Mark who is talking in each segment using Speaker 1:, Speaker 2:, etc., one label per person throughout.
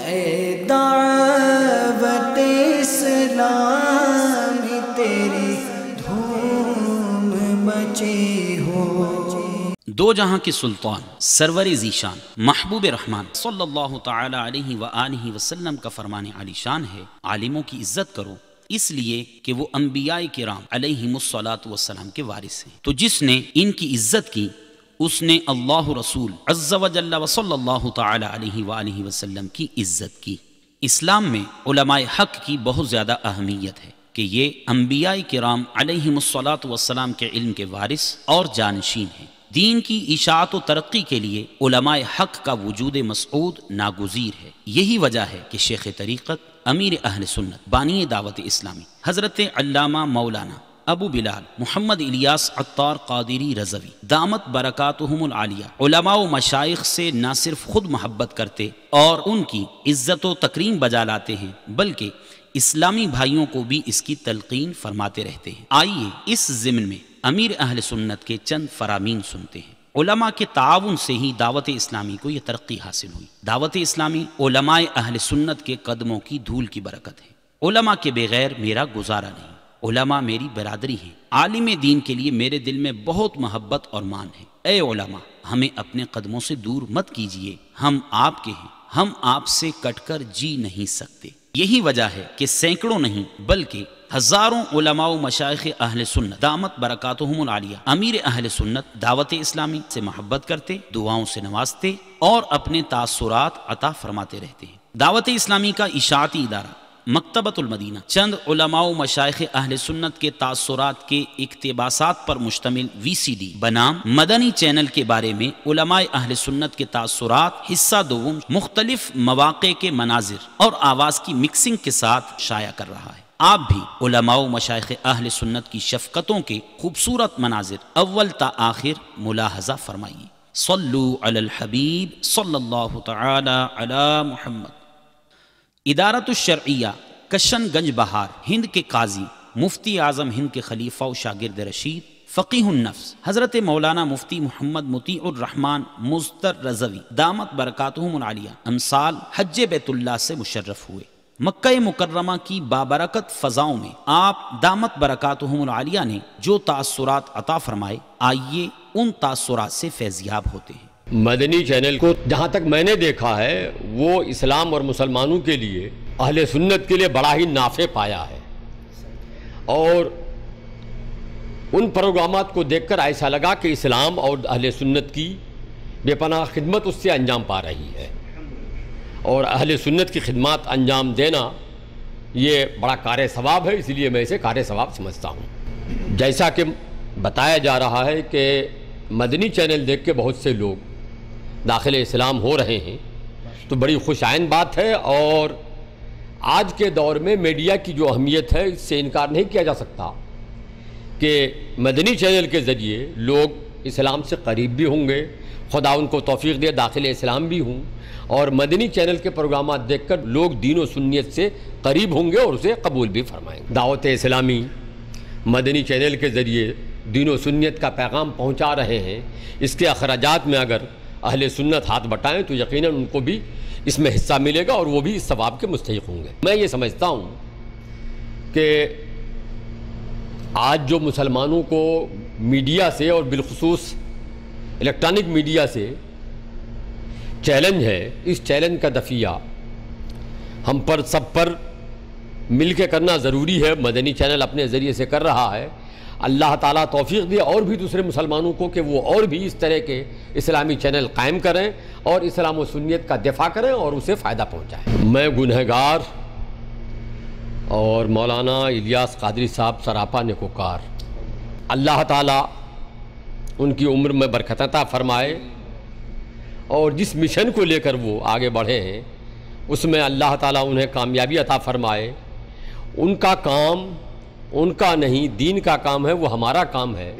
Speaker 1: اے دعوت اسلام تیری دھوم مچی ہو۔
Speaker 2: دو جہاں کے سلطان سرور ذیشان محبوب رحمان صلی اللہ تعالی علیہ وآلہ وسلم کا فرمان عالی شان ہے، عالموں کی عزت کرو اس لیے کہ وہ انبیاء کرام علیہم الصلاۃ والسلام کے وارث ہیں۔ تو جس نے ان کی عزت کی اس نے اللہ رسول عز و جل و صلی اللہ تعالی علیہ وآلہ وسلم کی عزت کی۔ اسلام میں علماء حق کی بہت زیادہ اہمیت ہے کہ یہ انبیاء کرام علیہم الصلاۃ والسلام کے علم کے وارث اور جانشین ہیں۔ دین کی اشاعت و ترقی کے لیے علماء حق کا وجود مسعود ناگزیر ہے۔ یہی وجہ ہے کہ شیخ طریقت امیر اہل سنت بانی دعوت اسلامی حضرت علامہ مولانا ابو بلال محمد الیاس عطار قادری رضوی دامت برکاتہم العالیہ علماء و مشائخ سے نہ صرف خود محبت کرتے اور ان کی عزت و تکریم بجا لاتے ہیں بلکہ اسلامی بھائیوں کو بھی اس کی تلقین فرماتے رہتے ہیں۔ آئیے اس ضمن میں امیر اہل سنت کے چند فرامین سنتے ہیں۔ علماء کے تعاون سے ہی دعوت اسلامی کو یہ ترقی حاصل ہوئی۔ دعوت اسلامی علماء اہل سنت کے قدموں کی دھول کی برکت ہے۔ علماء کے بغیر میرا گزارا نہیں۔ علماء میری برادری ہیں۔ عالم دین کے لیے میرے دل میں بہت محبت اور مان ہے۔ اے علماء، ہمیں اپنے قدموں سے دور مت کیجیے، ہم آپ کے ہیں، ہم آپ سے کٹ کر جی نہیں سکتے۔ یہی وجہ ہے کہ سینکڑوں نہیں بلکہ ہزاروں علماء و مشائخ اہل سنت دامت برکاتہم العالیہ امیر اہل سنت دعوت اسلامی سے محبت کرتے، دعاؤں سے نوازتے اور اپنے تاثرات عطا فرماتے رہتے ہیں۔ دعوت اسلامی کا اشاعتی ادارہ مکتبۃ المدینہ چند علماء و مشائخ اہل سنت کے تاثرات کے اقتباسات پر مشتمل VCD بنام مدنی چینل کے بارے میں علماء اہل سنت کے تاثرات حصہ دوم مختلف مواقع کے مناظر اور آواز کی مکسنگ کے ساتھ شائع کر رہا ہے۔ آپ بھی علماء و مشائخ اہل سنت کی شفقتوں کے خوبصورت مناظر اول تا آخر ملاحظہ فرمائیے۔ صلو علی الحبیب صلی اللہ تعالی علی محمد۔ ادارت الشرعیہ کشن گنج بہار ہند کے قاضی مفتی اعظم ہند کے خلیفہ و شاگرد رشید فقیہ النفس حضرت مولانا مفتی محمد مطیع الرحمن مزتر رضوی دامت برکاتہم العالیہ امسال حج بیت اللہ سے مشرف ہوئے۔ مکہ مکرمہ کی بابرکت فضاؤں میں آپ دامت برکاتہم العالیہ نے جو تاثرات عطا فرمائے، آئیے ان تاثرات سے فیضیاب ہوتے ہیں۔
Speaker 3: مدنی چینل کو جہاں تک میں نے دیکھا ہے وہ اسلام اور مسلمانوں کے لیے اہل سنت کے لیے بڑا ہی نافع پایا ہے، اور ان پروگرامات کو دیکھ کر ایسا لگا کہ اسلام اور اہل سنت کی بے پناہ خدمت اس سے انجام پا رہی ہے، اور اہل سنت کی خدمات انجام دینا یہ بڑا کار ثواب ہے، اس لیے میں اسے کار ثواب سمجھتا ہوں۔ جیسا کہ بتایا جا رہا ہے کہ مدنی چینل دیکھ کے بہت سے لوگ داخل اسلام ہو رہے ہیں، تو بڑی خوش آئند بات ہے، اور آج کے دور میں میڈیا کی جو اہمیت ہے اس سے انکار نہیں کیا جا سکتا کہ مدنی چینل کے ذریعے لوگ اسلام سے قریب بھی ہوں گے، خدا ان کو توفیق دے داخل اسلام بھی ہوں، اور مدنی چینل کے پروگرامات دیکھ کر لوگ دین و سنیت سے قریب ہوں گے اور اسے قبول بھی فرمائیں گے۔ دعوت اسلامی مدنی چینل کے ذریعے دین و سنیت کا پیغام پہنچا رہے ہیں، اس کے اخراجات میں اگر اہل سنت ہاتھ بٹائیں تو یقیناً ان کو بھی اس میں حصہ ملے گا اور وہ بھی اس ثواب کے مستحق ہوں گے۔ میں یہ سمجھتا ہوں کہ آج جو مسلمانوں کو میڈیا سے اور بالخصوص الیکٹرانک میڈیا سے چیلنج ہے، اس چیلنج کا دفیہ ہم پر سب پر مل کے کرنا ضروری ہے۔ مدنی چینل اپنے ذریعے سے کر رہا ہے، اللہ تعالیٰ توفیق دے اور بھی دوسرے مسلمانوں کو کہ وہ اور بھی اس طرح کے اسلامی چینل قائم کریں اور اسلام و سنیت کا دفاع کریں اور اسے فائدہ پہنچائیں۔ میں گنہگار اور مولانا الیاس قادری صاحب سراپا نیکوکار، اللہ تعالیٰ ان کی عمر میں برکت عطا فرمائے، اور جس مشن کو لے کر وہ آگے بڑھے ہیں اس میں اللہ تعالیٰ انہیں کامیابی عطا فرمائے۔ ان کا کام ان کا نہیں، دین کا کام ہے، وہ ہمارا کام ہے،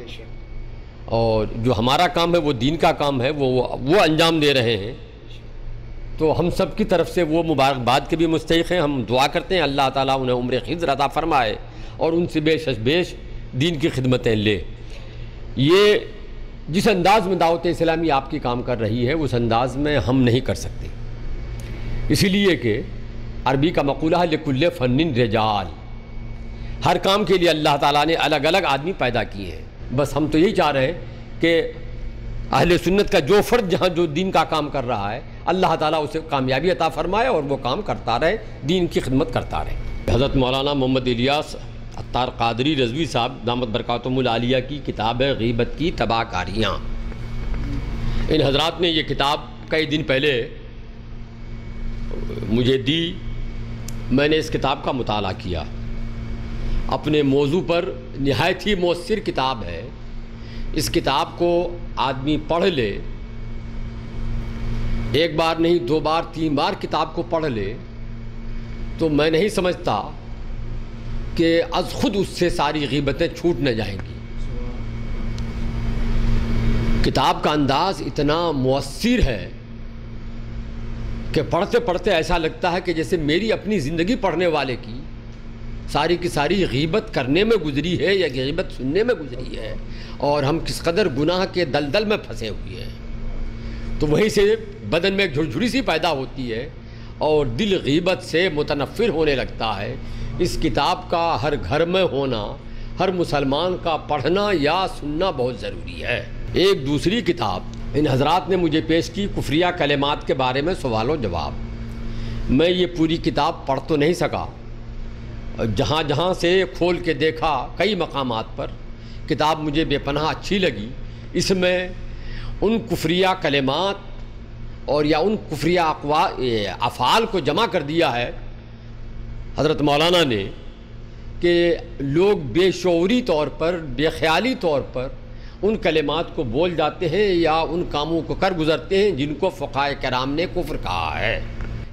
Speaker 3: اور جو ہمارا کام ہے وہ دین کا کام ہے، وہ انجام دے رہے ہیں، تو ہم سب کی طرف سے وہ مبارکباد کے بھی مستحق ہیں۔ ہم دعا کرتے ہیں اللہ تعالیٰ انہیں عمر خضر عطا فرمائے اور ان سے بیش دین کی خدمتیں لے۔ یہ جس انداز میں دعوت اسلامی آپ کی کام کر رہی ہے اس انداز میں ہم نہیں کر سکتے، اسی لیے کہ عربی کا مقولہ ہے لکل فن رجال، ہر کام کے لیے اللہ تعالیٰ نے الگ الگ آدمی پیدا کیے ہیں. بس ہم تو یہی چاہ رہے ہیں کہ اہل سنت کا جو فرد جہاں جو دین کا کام کر رہا ہے اللہ تعالیٰ اسے کامیابی عطا فرمائے اور وہ کام کرتا رہے، دین کی خدمت کرتا رہے. حضرت مولانا محمد الیاس عطار قادری رضوی صاحب دامت برکاتہم العالیہ کی کتاب ہے غیبت کی تباہ کاریاں. ان حضرات نے یہ کتاب کئی دن پہلے مجھے دی. میں نے اس کتاب کا مطالعہ کیا. اپنے موضوع پر نہایت ہی مؤثر کتاب ہے. اس کتاب کو آدمی پڑھ لے، ایک بار نہیں، 2 بار 3 بار کتاب کو پڑھ لے تو میں نہیں سمجھتا کہ از خود اس سے ساری غیبتیں چھوٹ نہ جائیں گی. کتاب کا انداز اتنا مؤثر ہے کہ پڑھتے پڑھتے ایسا لگتا ہے کہ جیسے میری اپنی زندگی پڑھنے والے کی ساری غیبت کرنے میں گزری ہے یا غیبت سننے میں گزری ہے، اور ہم کس قدر گناہ کے دلدل میں پھنسے ہوئے ہیں. تو وہیں سے بدن میں ایک جھڑجھڑی سی پیدا ہوتی ہے اور دل غیبت سے متنفر ہونے لگتا ہے. اس کتاب کا ہر گھر میں ہونا، ہر مسلمان کا پڑھنا یا سننا بہت ضروری ہے. ایک دوسری کتاب ان حضرات نے مجھے پیش کی کفریہ کلمات کے بارے میں سوال و جواب. میں یہ پوری کتاب پڑھ تو نہیں سکا، جہاں جہاں سے کھول کے دیکھا کئی مقامات پر کتاب مجھے بے پناہ اچھی لگی. اس میں ان کفریہ کلمات اور یا ان کفریہ افعال کو جمع کر دیا ہے حضرت مولانا نے کہ لوگ بے شعوری طور پر، بے خیالی طور پر ان کلمات کو بول جاتے ہیں یا ان کاموں کو کر گزرتے ہیں جن کو فقہاء کرام نے کفر کہا ہے.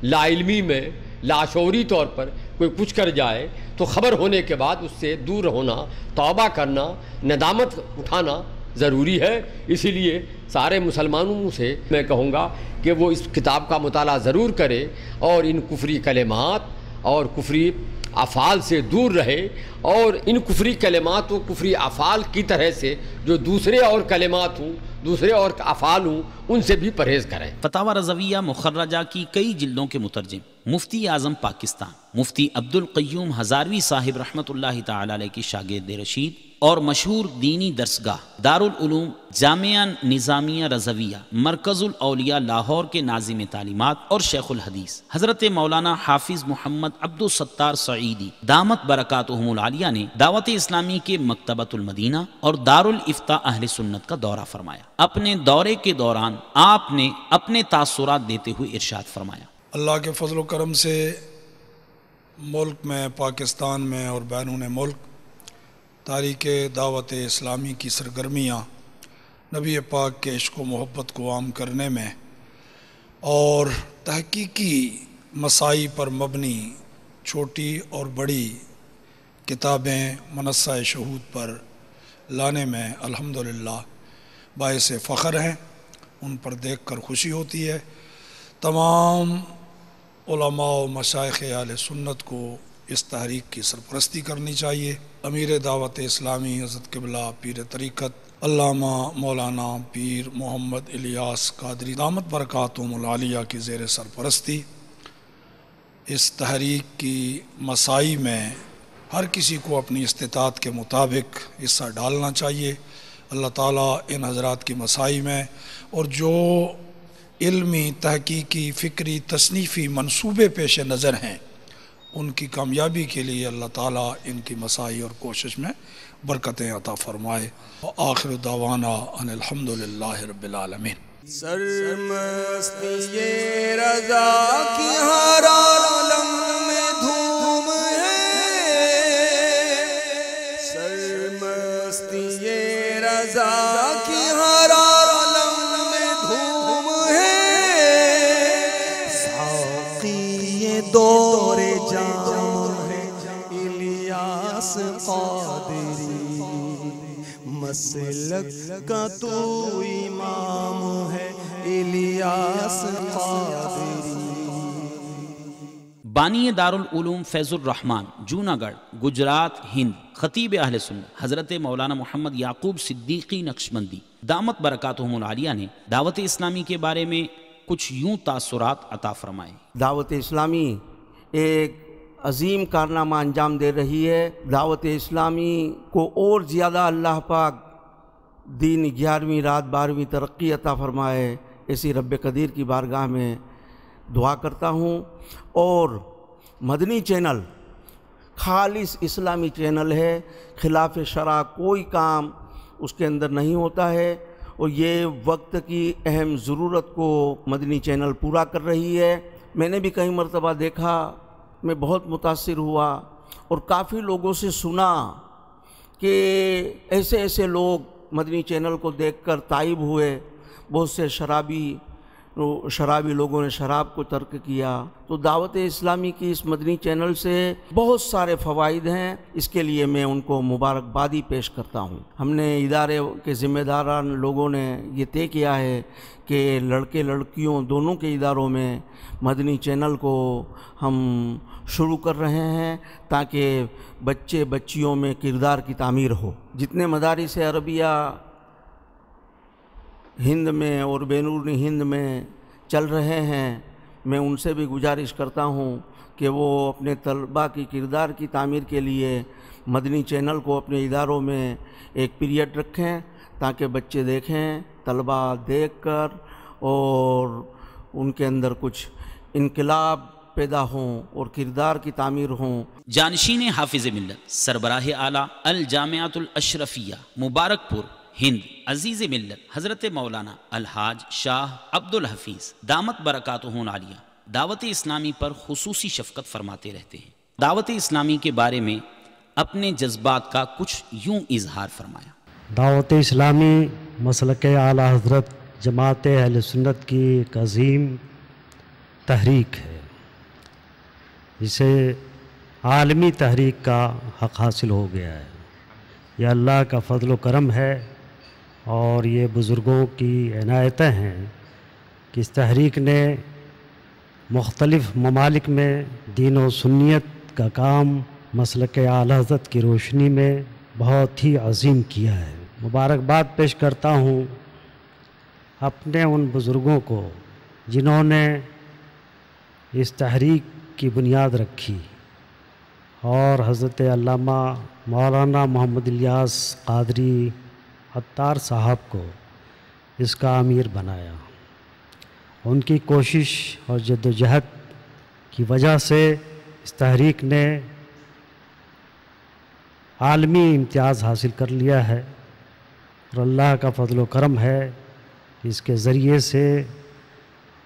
Speaker 3: لا علمی میں لاشعوری طور پر کوئی کچھ کر جائے تو خبر ہونے کے بعد اس سے دور ہونا، توبہ کرنا، ندامت اٹھانا ضروری ہے. اسی لیے سارے مسلمانوں سے میں کہوں گا کہ وہ اس کتاب کا مطالعہ ضرور کرے اور ان کفری کلمات اور کفری افعال سے دور رہے، اور ان کفری کلمات و کفری افعال کی طرح سے جو دوسرے اور کلمات ہوں، دوسرے اور افعال ہوں، ان سے بھی پرہیز کریں.
Speaker 2: فتاوی رضویہ مخرجہ کی کئی جلدوں کے مترجم مفتی اعظم پاکستان مفتی عبد القیوم ہزاروی صاحب رحمۃ اللہ تعالی علیہ کی شاگرد رشید اور مشہور دینی درسگاہ دارالعلوم جامعہ نظامیہ رضویہ مرکز الاولیاء لاہور کے ناظم تعلیمات اور شیخ الحدیث حضرت مولانا حافظ محمد عبد الستار سعیدی دامت برکاتہم العالیہ نے دعوت اسلامی کے مکتبۃ المدینہ اور دارالافتاء اہل سنت کا دورہ فرمایا. اپنے دورے کے دوران آپ نے اپنے تاثرات دیتے ہوئے ارشاد فرمایا:
Speaker 4: اللہ کے فضل و کرم سے ملک میں، پاکستان میں اور بیرون ملک تاریخ دعوت اسلامی کی سرگرمیاں نبی پاک کے عشق و محبت کو عام کرنے میں اور تحقیقی مسائل پر مبنی چھوٹی اور بڑی کتابیں منصہ شہود پر لانے میں الحمدللہ باعث فخر ہیں. ان پر دیکھ کر خوشی ہوتی ہے. تمام علماء و مشائخ اہل سنت کو اس تحریک کی سرپرستی کرنی چاہیے. امیر دعوت اسلامی حضرت قبلہ پیر طریقت علامہ مولانا پیر محمد الیاس قادری دامت برکاتہم العالیہ کی زیر سرپرستی اس تحریک کی مساعی میں ہر کسی کو اپنی استطاعت کے مطابق حصہ ڈالنا چاہیے. اللہ تعالیٰ ان حضرات کی مساعی میں اور جو علمی، تحقیقی، فکری، تصنیفی منصوبے پیش نظر ہیں ان کی کامیابی کے لیے اللہ تعالیٰ ان کی مساعی اور کوشش میں برکتیں عطا فرمائے. آخر دعوانا ان الحمدللہ رب العالمین.
Speaker 1: سرمستی رضا کی ہر عالم میں دھوم ہے، سرمستی رضا کی ہر عالم میں دھوم ہے، ساقی دور جام ہے الیاس قادری، مسلک کا تو امام ہے الیاس قادری.
Speaker 2: بانی دارالعلوم فیض الرحمن جوناگڑھ گجرات ہند خطیب اہل سنت حضرت مولانا محمد یعقوب صدیقی نقشبندی دامت برکاتہم العالیہ نے دعوت اسلامی کے بارے میں کچھ یوں تاثرات عطا فرمائے۔
Speaker 5: دعوت اسلامی ایک عظیم کارنامہ انجام دے رہی ہے۔ دعوت اسلامی کو اور زیادہ اللہ پاک دین 11ویں رات 12ویں ترقی عطا فرمائے، ایسی رب قدیر کی بارگاہ میں دعا کرتا ہوں۔ اور مدنی چینل خالص اسلامی چینل ہے، خلاف شرع کوئی کام اس کے اندر نہیں ہوتا ہے، اور یہ وقت کی اہم ضرورت کو مدنی چینل پورا کر رہی ہے۔ میں نے بھی کئی مرتبہ دیکھا، میں بہت متاثر ہوا اور کافی لوگوں سے سنا کہ ایسے ایسے لوگ مدنی چینل کو دیکھ کر تائب ہوئے، بہت سے شرابی لوگوں نے شراب کو ترک کیا۔ تو دعوت اسلامی کی اس مدنی چینل سے بہت سارے فوائد ہیں، اس کے لیے میں ان کو مبارکبادی پیش کرتا ہوں۔ ہم نے ادارے کے ذمہ داران لوگوں نے یہ طے کیا ہے کہ لڑکے لڑکیوں دونوں کے اداروں میں مدنی چینل کو ہم شروع کر رہے ہیں تاکہ بچے بچیوں میں کردار کی تعمیر ہو۔ جتنے مدارس عربیہ ہند میں اور بیرون ہند میں چل رہے ہیں، میں ان سے بھی گزارش کرتا ہوں کہ وہ اپنے طلباء کی کردار کی تعمیر کے لیے مدنی چینل کو اپنے اداروں میں ایک پیریڈ رکھیں تاکہ بچے دیکھیں، طلباء دیکھ کر اور ان کے اندر کچھ انقلاب پیدا ہوں اور کردار کی تعمیر ہوں۔
Speaker 2: جانشین حافظ ملت سربراہ اعلیٰ الجامعۃ الاشرفیہ مبارک پور ہند عزیز ملت حضرت مولانا الحاج شاہ عبد الحفیظ دامت برکاتہ العالیہ دعوت اسلامی پر خصوصی شفقت فرماتے رہتے ہیں۔ دعوت اسلامی کے بارے میں اپنے جذبات کا کچھ یوں اظہار فرمایا۔
Speaker 6: دعوت اسلامی مسلک اعلیٰ حضرت جماعت اہل سنت کی ایک عظیم تحریک ہے، جسے عالمی تحریک کا حق حاصل ہو گیا ہے۔ یہ اللہ کا فضل و کرم ہے اور یہ بزرگوں کی عنایتیں ہیں کہ اس تحریک نے مختلف ممالک میں دین و سنیت کا کام مسلک اعلیٰ حضرت کی روشنی میں بہت ہی عظیم کیا ہے۔ مبارکباد پیش کرتا ہوں اپنے ان بزرگوں کو جنہوں نے اس تحریک کی بنیاد رکھی اور حضرت علامہ مولانا محمد الیاس قادری عطار صاحب کو اس کا امیر بنایا۔ ان کی کوشش اور جد و جہد کی وجہ سے اس تحریک نے عالمی امتیاز حاصل کر لیا ہے، اور اللہ کا فضل و کرم ہے کہ اس کے ذریعے سے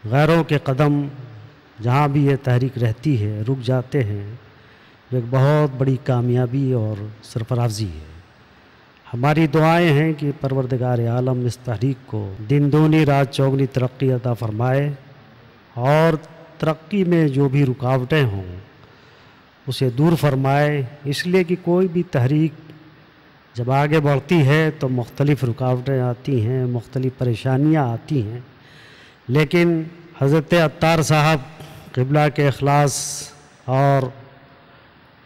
Speaker 6: غیروں کے قدم جہاں بھی یہ تحریک رہتی ہے رک جاتے ہیں۔ ایک بہت بڑی کامیابی اور سرفرازی ہے۔ ہماری دعائیں ہیں کہ پروردگار عالم اس تحریک کو دن دونی رات چوگنی ترقی عطا فرمائے، اور ترقی میں جو بھی رکاوٹیں ہوں اسے دور فرمائے، اس لیے کہ کوئی بھی تحریک جب آگے بڑھتی ہے تو مختلف رکاوٹیں آتی ہیں، مختلف پریشانیاں آتی ہیں، لیکن حضرت عطار صاحب قبلہ کے اخلاص اور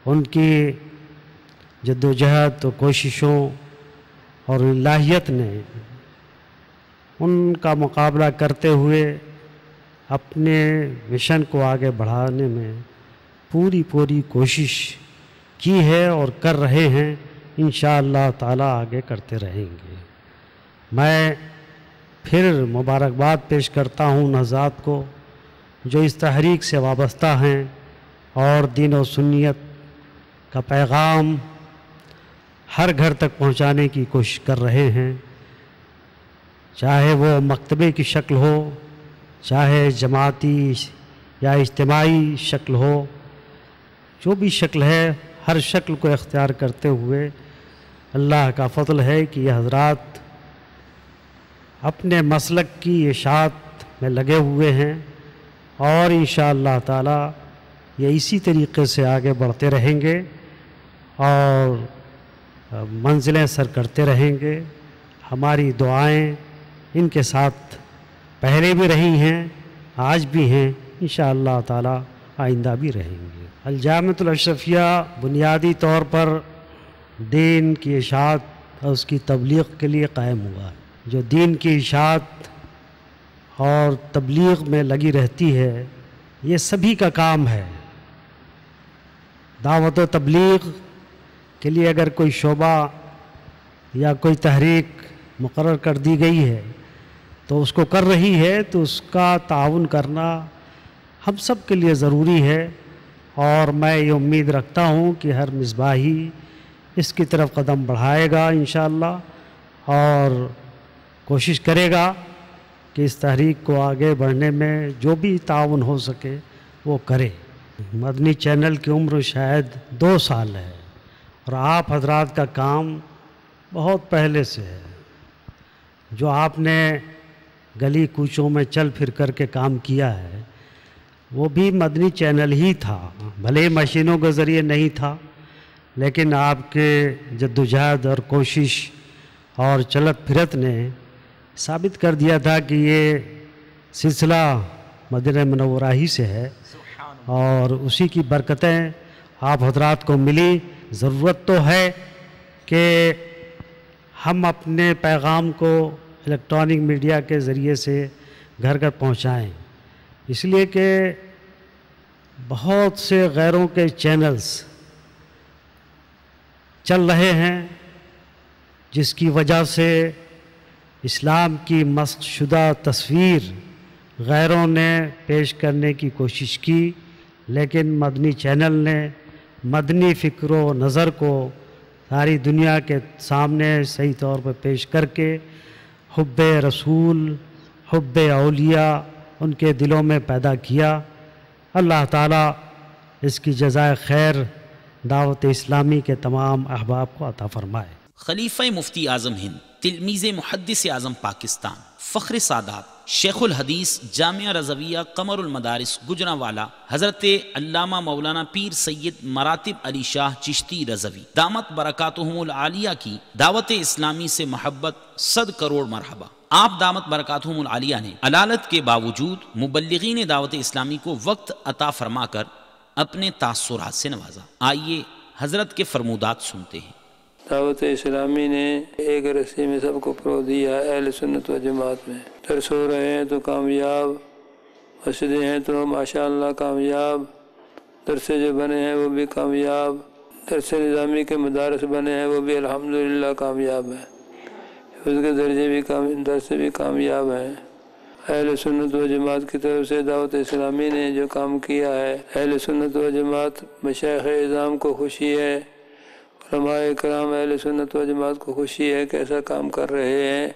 Speaker 6: ان کی جد و جہد و کوششوں اور الہیت نے ان کا مقابلہ کرتے ہوئے اپنے مشن کو آگے بڑھانے میں پوری کوشش کی ہے اور کر رہے ہیں، انشاءاللہ تعالی آگے کرتے رہیں گے۔ میں پھر مبارکباد پیش کرتا ہوں ان حضرات کو جو اس تحریک سے وابستہ ہیں اور دین و سنیت کا پیغام ہر گھر تک پہنچانے کی کوشش کر رہے ہیں، چاہے وہ مکتبے کی شکل ہو، چاہے جماعتی یا اجتماعی شکل ہو، جو بھی شکل ہے ہر شکل کو اختیار کرتے ہوئے اللہ کا فضل ہے کہ یہ حضرات اپنے مسلک کی اشاعت میں لگے ہوئے ہیں، اور انشاءاللہ تعالی یہ اسی طریقے سے آگے بڑھتے رہیں گے اور منزلیں سر کرتے رہیں گے۔ ہماری دعائیں ان کے ساتھ پہلے بھی رہی ہیں، آج بھی ہیں، انشاءاللہ تعالی آئندہ بھی رہیں گے۔ الجامعۃ الاشرفیہ بنیادی طور پر دین کی اشاعت اور اس کی تبلیغ کے لیے قائم ہوا ہے۔ جو دین کی اشاعت اور تبلیغ میں لگی رہتی ہے، یہ سبھی کا کام ہے۔ دعوت و تبلیغ کے لیے اگر کوئی شعبہ یا کوئی تحریک مقرر کر دی گئی ہے تو اس کو کر رہی ہے، تو اس کا تعاون کرنا ہم سب کے لیے ضروری ہے، اور میں یہ امید رکھتا ہوں کہ ہر مصباحی اس کی طرف قدم بڑھائے گا انشاءاللہ، اور کوشش کرے گا کہ اس تحریک کو آگے بڑھنے میں جو بھی تعاون ہو سکے وہ کرے۔ مدنی چینل کی عمر شاید 2 سال ہے، اور آپ حضرات کا کام بہت پہلے سے ہے۔ جو آپ نے گلی کوچوں میں چل پھر کر کے کام کیا ہے وہ بھی مدنی چینل ہی تھا، بھلے مشینوں کے ذریعے نہیں تھا، لیکن آپ کے جدوجہد اور کوشش اور چلت پھرت نے ثابت کر دیا تھا کہ یہ سلسلہ مدینہ منورہ ہی سے ہے، اور اسی کی برکتیں آپ حضرات کو ملی۔ ضرورت تو ہے کہ ہم اپنے پیغام کو الیکٹرانک میڈیا کے ذریعے سے گھر گھر پہنچائیں، اس لیے کہ بہت سے غیروں کے چینلز چل رہے ہیں، جس کی وجہ سے اسلام کی مسخ شدہ تصویر غیروں نے پیش کرنے کی کوشش کی، لیکن مدنی چینل نے مدنی فکر و نظر کو ساری دنیا کے سامنے صحیح طور پر پیش کر کے حب رسول، حب اولیاء ان کے دلوں میں پیدا کیا۔ اللہ تعالیٰ اس کی جزائے خیر دعوت اسلامی کے تمام احباب کو عطا فرمائے۔
Speaker 2: خلیفہ مفتی اعظم ہند، تلمیذ محدث اعظم پاکستان، فخر سادات، شیخ الحدیث جامعہ رضویہ قمر المدارس گجرانوالہ، حضرت علامہ مولانا پیر سید مراتب علی شاہ چشتی رضوی دامت برکاتہم العالیہ کی دعوت اسلامی سے محبت 100 کروڑ مرحبا۔ آپ دامت برکاتہم العالیہ نے علالت کے باوجود مبلغین دعوت اسلامی کو وقت عطا فرما کر اپنے تاثرات سے نوازا۔ آئیے حضرت کے فرمودات سنتے ہیں۔
Speaker 7: دعوت اسلامی نے ایک رسی میں سب کو پرو دیا، اہل سنت و جماعت میں۔ درس ہو رہے ہیں تو کامیاب، مسجدیں ہیں تو ماشاءاللہ کامیاب، درس جو بنے ہیں وہ بھی کامیاب، درس نظامی کے مدارس بنے ہیں وہ بھی الحمدللہ کامیاب ہیں، اس کے درجے بھی درس بھی کامیاب ہیں۔ اہل سنت و جماعت کی طرف سے دعوت اسلامی نے جو کام کیا ہے، اہل سنت و جماعت مشائخ اعظام کو خوشی ہے، علماء کرام اہل سنت و جماعت کو خوشی ہے کہ ایسا کام کر رہے ہیں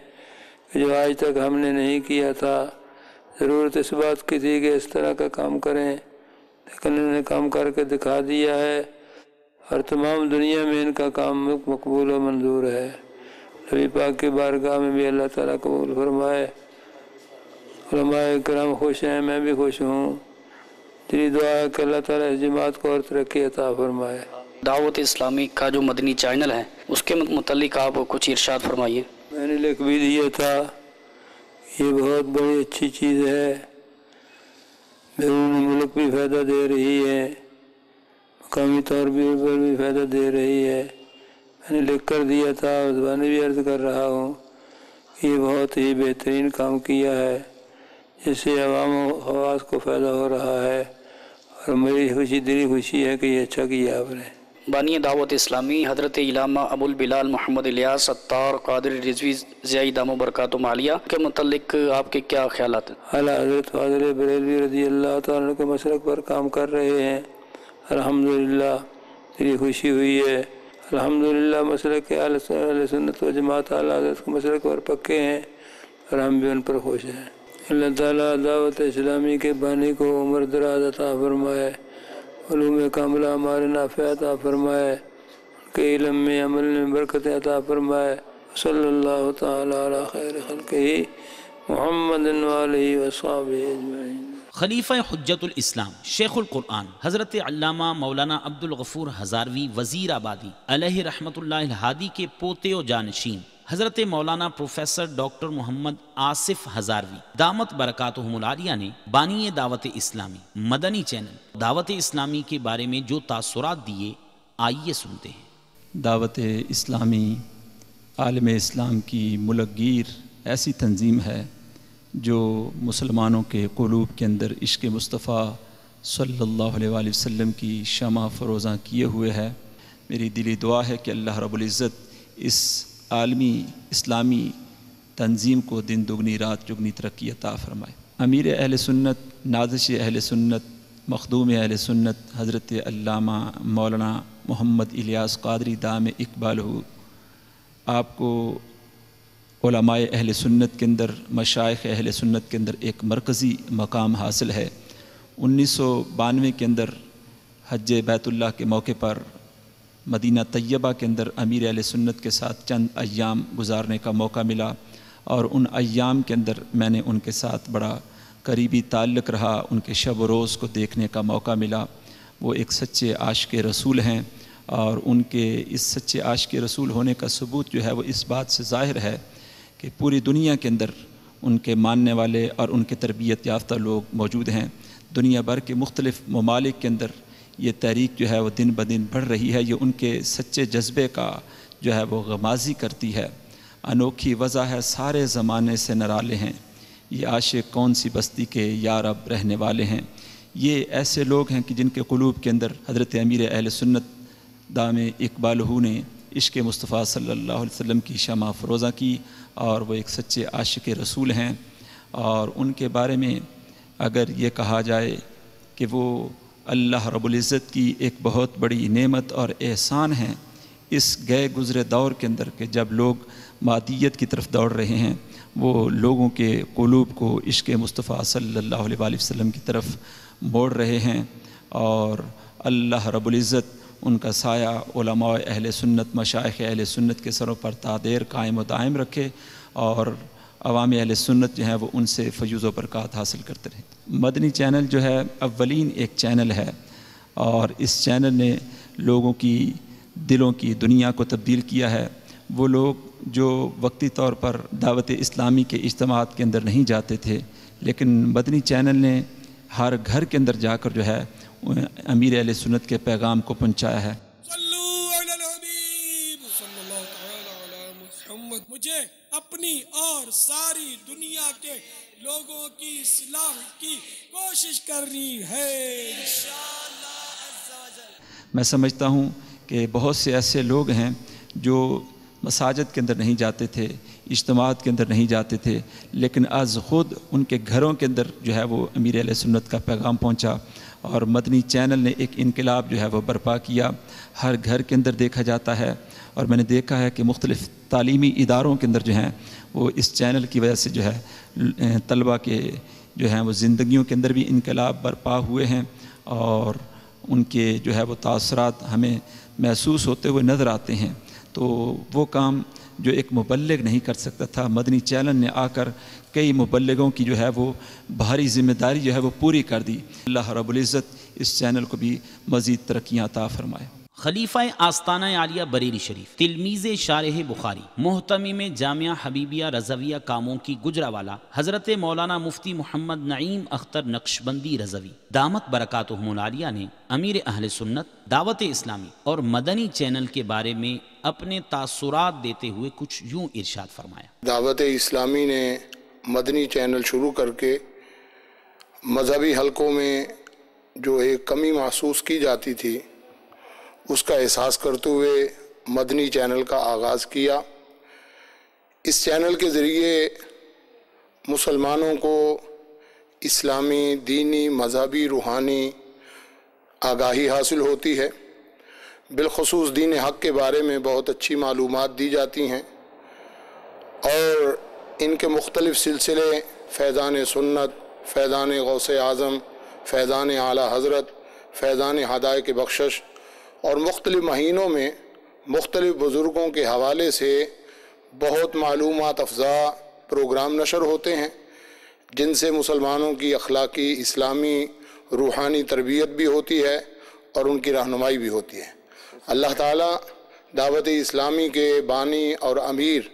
Speaker 7: کہ جو آج تک ہم نے نہیں کیا تھا۔ ضرورت اس بات کی تھی کہ اس طرح کا کام کریں، لیکن انہوں نے کام کر کے دکھا دیا ہے، اور تمام دنیا میں ان کا کام مقبول و منظور ہے۔ نبی پاک کی بارگاہ میں بھی اللہ تعالیٰ قبول فرمائے۔ علماء کرام خوش ہیں، میں بھی خوش ہوں۔ تیری دعا ہے کہ اللہ تعالیٰ اس جماعت کو اور ترقی عطا فرمائے۔
Speaker 8: دعوت اسلامی کا جو مدنی چینل ہے اس کے متعلق آپ کچھ ارشاد فرمائیے۔
Speaker 7: میں نے لکھ بھی دیا تھا، یہ بہت بڑی اچھی چیز ہے، بیرون ملک بھی فائدہ دے رہی ہے، مقامی طور پر بھی فائدہ دے رہی ہے۔ میں نے لکھ کر دیا تھا، زبانی بھی عرض کر رہا ہوں کہ یہ بہت ہی بہترین کام کیا ہے، جس سے عوام و خواص کو فائدہ ہو رہا ہے، اور میری خوشی دلی خوشی ہے کہ یہ اچھا کیا آپ نے۔
Speaker 8: بانی دعوت اسلامی حضرت علامہ ابو البلال محمد الیاس ستار قادر رضوی ضیاء دامت برکاتہم العالیہ کے متعلق آپ کے کیا خیالات ہیں؟
Speaker 7: اعلیٰ حضرت فاضل بریلوی رضی اللہ تعالیٰ کے مسلک پر کام کر رہے ہیں، الحمدللہ میری خوشی ہوئی ہے۔ الحمدللہ مسلک کے اہل سنت و جماعت اعلیٰ حضرت کے مسلک پر پکے ہیں، اور ہم بھی ان پر خوش ہیں۔ اللہ تعالیٰ دعوت اسلامی کے بانی کو عمر دراز عطا فرمائے، علوم کاملہ ہمارے نافع عطا فرمائے، ان کے علم میں عمل میں برکت عطا فرمائے۔ صلی اللہ تعالیٰ علی خیر خلقہ محمد وآلہ وصحبہ اجمعین۔
Speaker 2: خلیفہ حجت الاسلام شیخ القرآن حضرت علامہ مولانا عبد الغفور ہزاروی وزیر آبادی علیہ رحمت اللہ الہادی کے پوتے و جانشین حضرت مولانا پروفیسر ڈاکٹر محمد آصف ہزاروی دامت برکاتہم العالیہ نے بانی دعوت اسلامی مدنی چینل دعوت اسلامی کے بارے میں جو تاثرات دیے، آئیے سنتے ہیں۔
Speaker 9: دعوت اسلامی عالم اسلام کی ملک گیر ایسی تنظیم ہے جو مسلمانوں کے قلوب کے اندر عشق مصطفیٰ صلی اللہ علیہ وآلہ وسلم کی شمع فروزاں کیے ہوئے ہے۔ میری دلی دعا ہے کہ اللہ رب العزت اس عالمی اسلامی تنظیم کو دن دگنی رات چگنی ترقی عطا فرمائے۔ امیر اہل سنت، نازش اہل سنت، مخدوم اہل سنت حضرت علامہ مولانا محمد الیاس قادری دام اقبالہ آپ کو علماء اہل سنت کے اندر، مشائخ اہل سنت کے اندر ایک مرکزی مقام حاصل ہے۔ 1992 کے اندر حج بیت اللہ کے موقع پر مدینہ طیبہ کے اندر امیر اہل سنت کے ساتھ چند ایام گزارنے کا موقع ملا، اور ان ایام کے اندر میں نے ان کے ساتھ بڑا قریبی تعلق رہا، ان کے شب و روز کو دیکھنے کا موقع ملا۔ وہ ایک سچے عاشق رسول ہیں، اور ان کے اس سچے عاشق رسول ہونے کا ثبوت جو ہے وہ اس بات سے ظاہر ہے کہ پوری دنیا کے اندر ان کے ماننے والے اور ان کے تربیت یافتہ لوگ موجود ہیں۔ دنیا بھر کے مختلف ممالک کے اندر یہ تحریک جو ہے وہ دن بدن بڑھ رہی ہے۔ یہ ان کے سچے جذبے کا جو ہے وہ غمازی کرتی ہے۔ انوکھی وضع ہے سارے زمانے سے نرالے ہیں، یہ عاشق کون سی بستی کے یا رب رہنے والے ہیں۔ یہ ایسے لوگ ہیں کہ جن کے قلوب کے اندر حضرت امیر اہل سنت دام اقبالہ نے عشق مصطفیٰ صلی اللہ علیہ وسلم کی شمع فروزہ کی، اور وہ ایک سچے عاشق رسول ہیں۔ اور ان کے بارے میں اگر یہ کہا جائے کہ وہ اللہ رب العزت کی ایک بہت بڑی نعمت اور احسان ہیں اس گئے گزرے دور کے اندر، کہ جب لوگ مادیت کی طرف دوڑ رہے ہیں، وہ لوگوں کے قلوب کو عشق مصطفیٰ صلی اللہ علیہ وآلہ وسلم کی طرف موڑ رہے ہیں، اور اللہ رب العزت ان کا سایہ علماء اہل سنت، مشائخ اہل سنت کے سروں پر تا دیر قائم و دائم رکھے، اور عوام اہل سنت جو ہیں وہ ان سے فیوز و برکات حاصل کرتے رہے۔ مدنی چینل جو ہے اولین ایک چینل ہے، اور اس چینل نے لوگوں کی دلوں کی دنیا کو تبدیل کیا ہے۔ وہ لوگ جو وقتی طور پر دعوت اسلامی کے اجتماعات کے اندر نہیں جاتے تھے، لیکن مدنی چینل نے ہر گھر کے اندر جا کر جو ہے امیر اہل سنت کے پیغام کو پہنچایا ہے۔
Speaker 10: مجھے اپنی اور ساری دنیا کے لوگوں کی اصلاح کی کوشش کرنی ہے۔
Speaker 9: میں سمجھتا ہوں کہ بہت سے ایسے لوگ ہیں جو مساجد کے اندر نہیں جاتے تھے، اجتماعات کے اندر نہیں جاتے تھے، لیکن از خود ان کے گھروں کے اندر جو ہے وہ امیر اہل سنت کا پیغام پہنچا، اور مدنی چینل نے ایک انقلاب جو ہے وہ برپا کیا۔ ہر گھر کے اندر دیکھا جاتا ہے، اور میں نے دیکھا ہے کہ مختلف تعلیمی اداروں کے اندر جو ہیں وہ اس چینل کی وجہ سے جو ہے طلبہ کے جو ہیں وہ زندگیوں کے اندر بھی انقلاب برپا ہوئے ہیں، اور ان کے جو ہے وہ تاثرات ہمیں محسوس ہوتے ہوئے نظر آتے ہیں۔ تو وہ کام جو ایک مبلغ نہیں کر سکتا تھا، مدنی چینل نے آ کر کئی مبلغوں کی جو ہے وہ بھاری ذمہ داری جو ہے وہ پوری کر دی۔ اللہ رب العزت اس چینل کو بھی مزید ترقیاں عطا فرمائے۔
Speaker 2: خلیفہ آستانہ عالیہ بریلی شریف، تلمیذ شارح بخاری، محتمم جامعہ حبیبیہ رضویہ کاموں کی گجراوالا، حضرت مولانا مفتی محمد نعیم اختر نقشبندی رضوی دامت برکاتہم العالیہ نے امیر اہل سنت، دعوت اسلامی اور مدنی چینل کے بارے میں اپنے تاثرات دیتے ہوئے کچھ یوں ارشاد فرمایا۔
Speaker 11: دعوت اسلامی نے مدنی چینل شروع کر کے مذہبی حلقوں میں جو ایک کمی محسوس کی جاتی تھی اس کا احساس کرتے ہوئے مدنی چینل کا آغاز کیا۔ اس چینل کے ذریعے مسلمانوں کو اسلامی، دینی، مذہبی، روحانی آگاہی حاصل ہوتی ہے۔ بالخصوص دین حق کے بارے میں بہت اچھی معلومات دی جاتی ہیں، اور ان کے مختلف سلسلے فیضان سنت، فیضان غوث اعظم، فیضان اعلیٰ حضرت، فیضان ہدایت بخشش، اور مختلف مہینوں میں مختلف بزرگوں کے حوالے سے بہت معلومات افزا پروگرام نشر ہوتے ہیں، جن سے مسلمانوں کی اخلاقی، اسلامی، روحانی تربیت بھی ہوتی ہے اور ان کی رہنمائی بھی ہوتی ہے۔ اللہ تعالیٰ دعوت اسلامی کے بانی اور امیر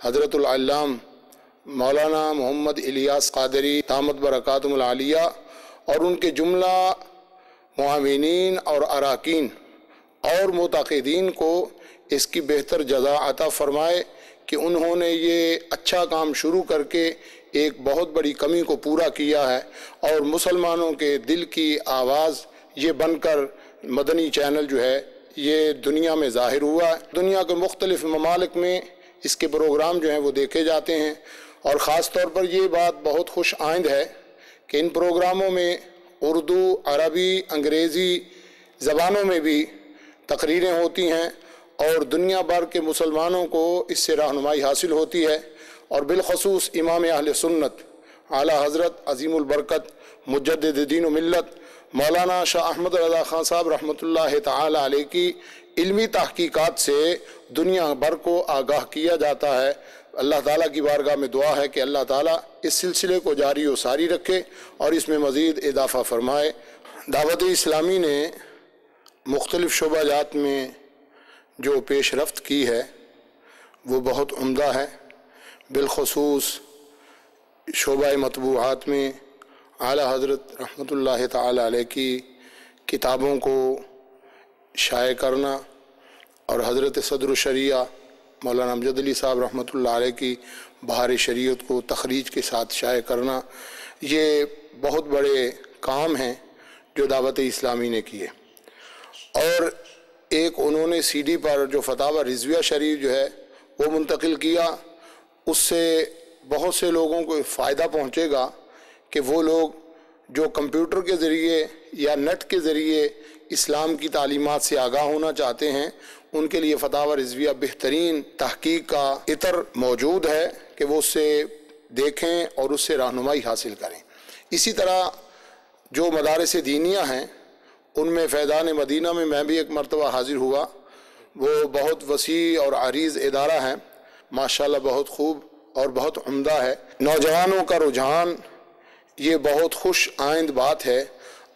Speaker 11: حضرت العلام مولانا محمد الیاس قادری دامت برکاتہم العالیہ اور ان کے جملہ معاونین اور اراکین اور معتقدین کو اس کی بہتر جزا عطا فرمائے کہ انہوں نے یہ اچھا کام شروع کر کے ایک بہت بڑی کمی کو پورا کیا ہے، اور مسلمانوں کے دل کی آواز یہ بن کر مدنی چینل جو ہے یہ دنیا میں ظاہر ہوا ہے۔ دنیا کے مختلف ممالک میں اس کے پروگرام جو ہیں وہ دیکھے جاتے ہیں، اور خاص طور پر یہ بات بہت خوش آئند ہے کہ ان پروگراموں میں اردو، عربی، انگریزی زبانوں میں بھی تقریریں ہوتی ہیں، اور دنیا بھر کے مسلمانوں کو اس سے رہنمائی حاصل ہوتی ہے، اور بالخصوص امام اہل سنت اعلیٰ حضرت عظیم البرکت مجدد دین و ملت مولانا شاہ احمد رضا خان صاحب رحمۃ اللہ تعالی علیہ کی علمی تحقیقات سے دنیا بھر کو آگاہ کیا جاتا ہے۔ اللہ تعالیٰ کی بارگاہ میں دعا ہے کہ اللہ تعالیٰ اس سلسلے کو جاری و ساری رکھے اور اس میں مزید اضافہ فرمائے۔ دعوت اسلامی نے مختلف شعبہ جات میں جو پیش رفت کی ہے وہ بہت عمدہ ہے، بالخصوص شعبہ مطبوعات میں اعلیٰ حضرت رحمۃ اللہ تعالی علیہ کی کتابوں کو شائع کرنا، اور حضرت صدر الشریعہ مولانا امجد علی صاحب رحمۃ اللہ علیہ کی بہار شریعت کو تخریج کے ساتھ شائع کرنا، یہ بہت بڑے کام ہیں جو دعوت اسلامی نے کیے۔ اور ایک انہوں نے سی ڈی پر جو فتاوی رضویہ شریف جو ہے وہ منتقل کیا، اس سے بہت سے لوگوں کو فائدہ پہنچے گا کہ وہ لوگ جو کمپیوٹر کے ذریعے یا نیٹ کے ذریعے اسلام کی تعلیمات سے آگاہ ہونا چاہتے ہیں، ان کے لیے فتاوی رضویہ بہترین تحقیق کا عطر موجود ہے کہ وہ اس سے دیکھیں اور اس سے رہنمائی حاصل کریں۔ اسی طرح جو مدارس دینیہ ہیں ان میں فیضان مدینہ میں میں بھی ایک مرتبہ حاضر ہوا، وہ بہت وسیع اور عریض ادارہ ہے، ماشاءاللہ بہت خوب اور بہت عمدہ ہے۔ نوجوانوں کا رجحان یہ بہت خوش آئند بات ہے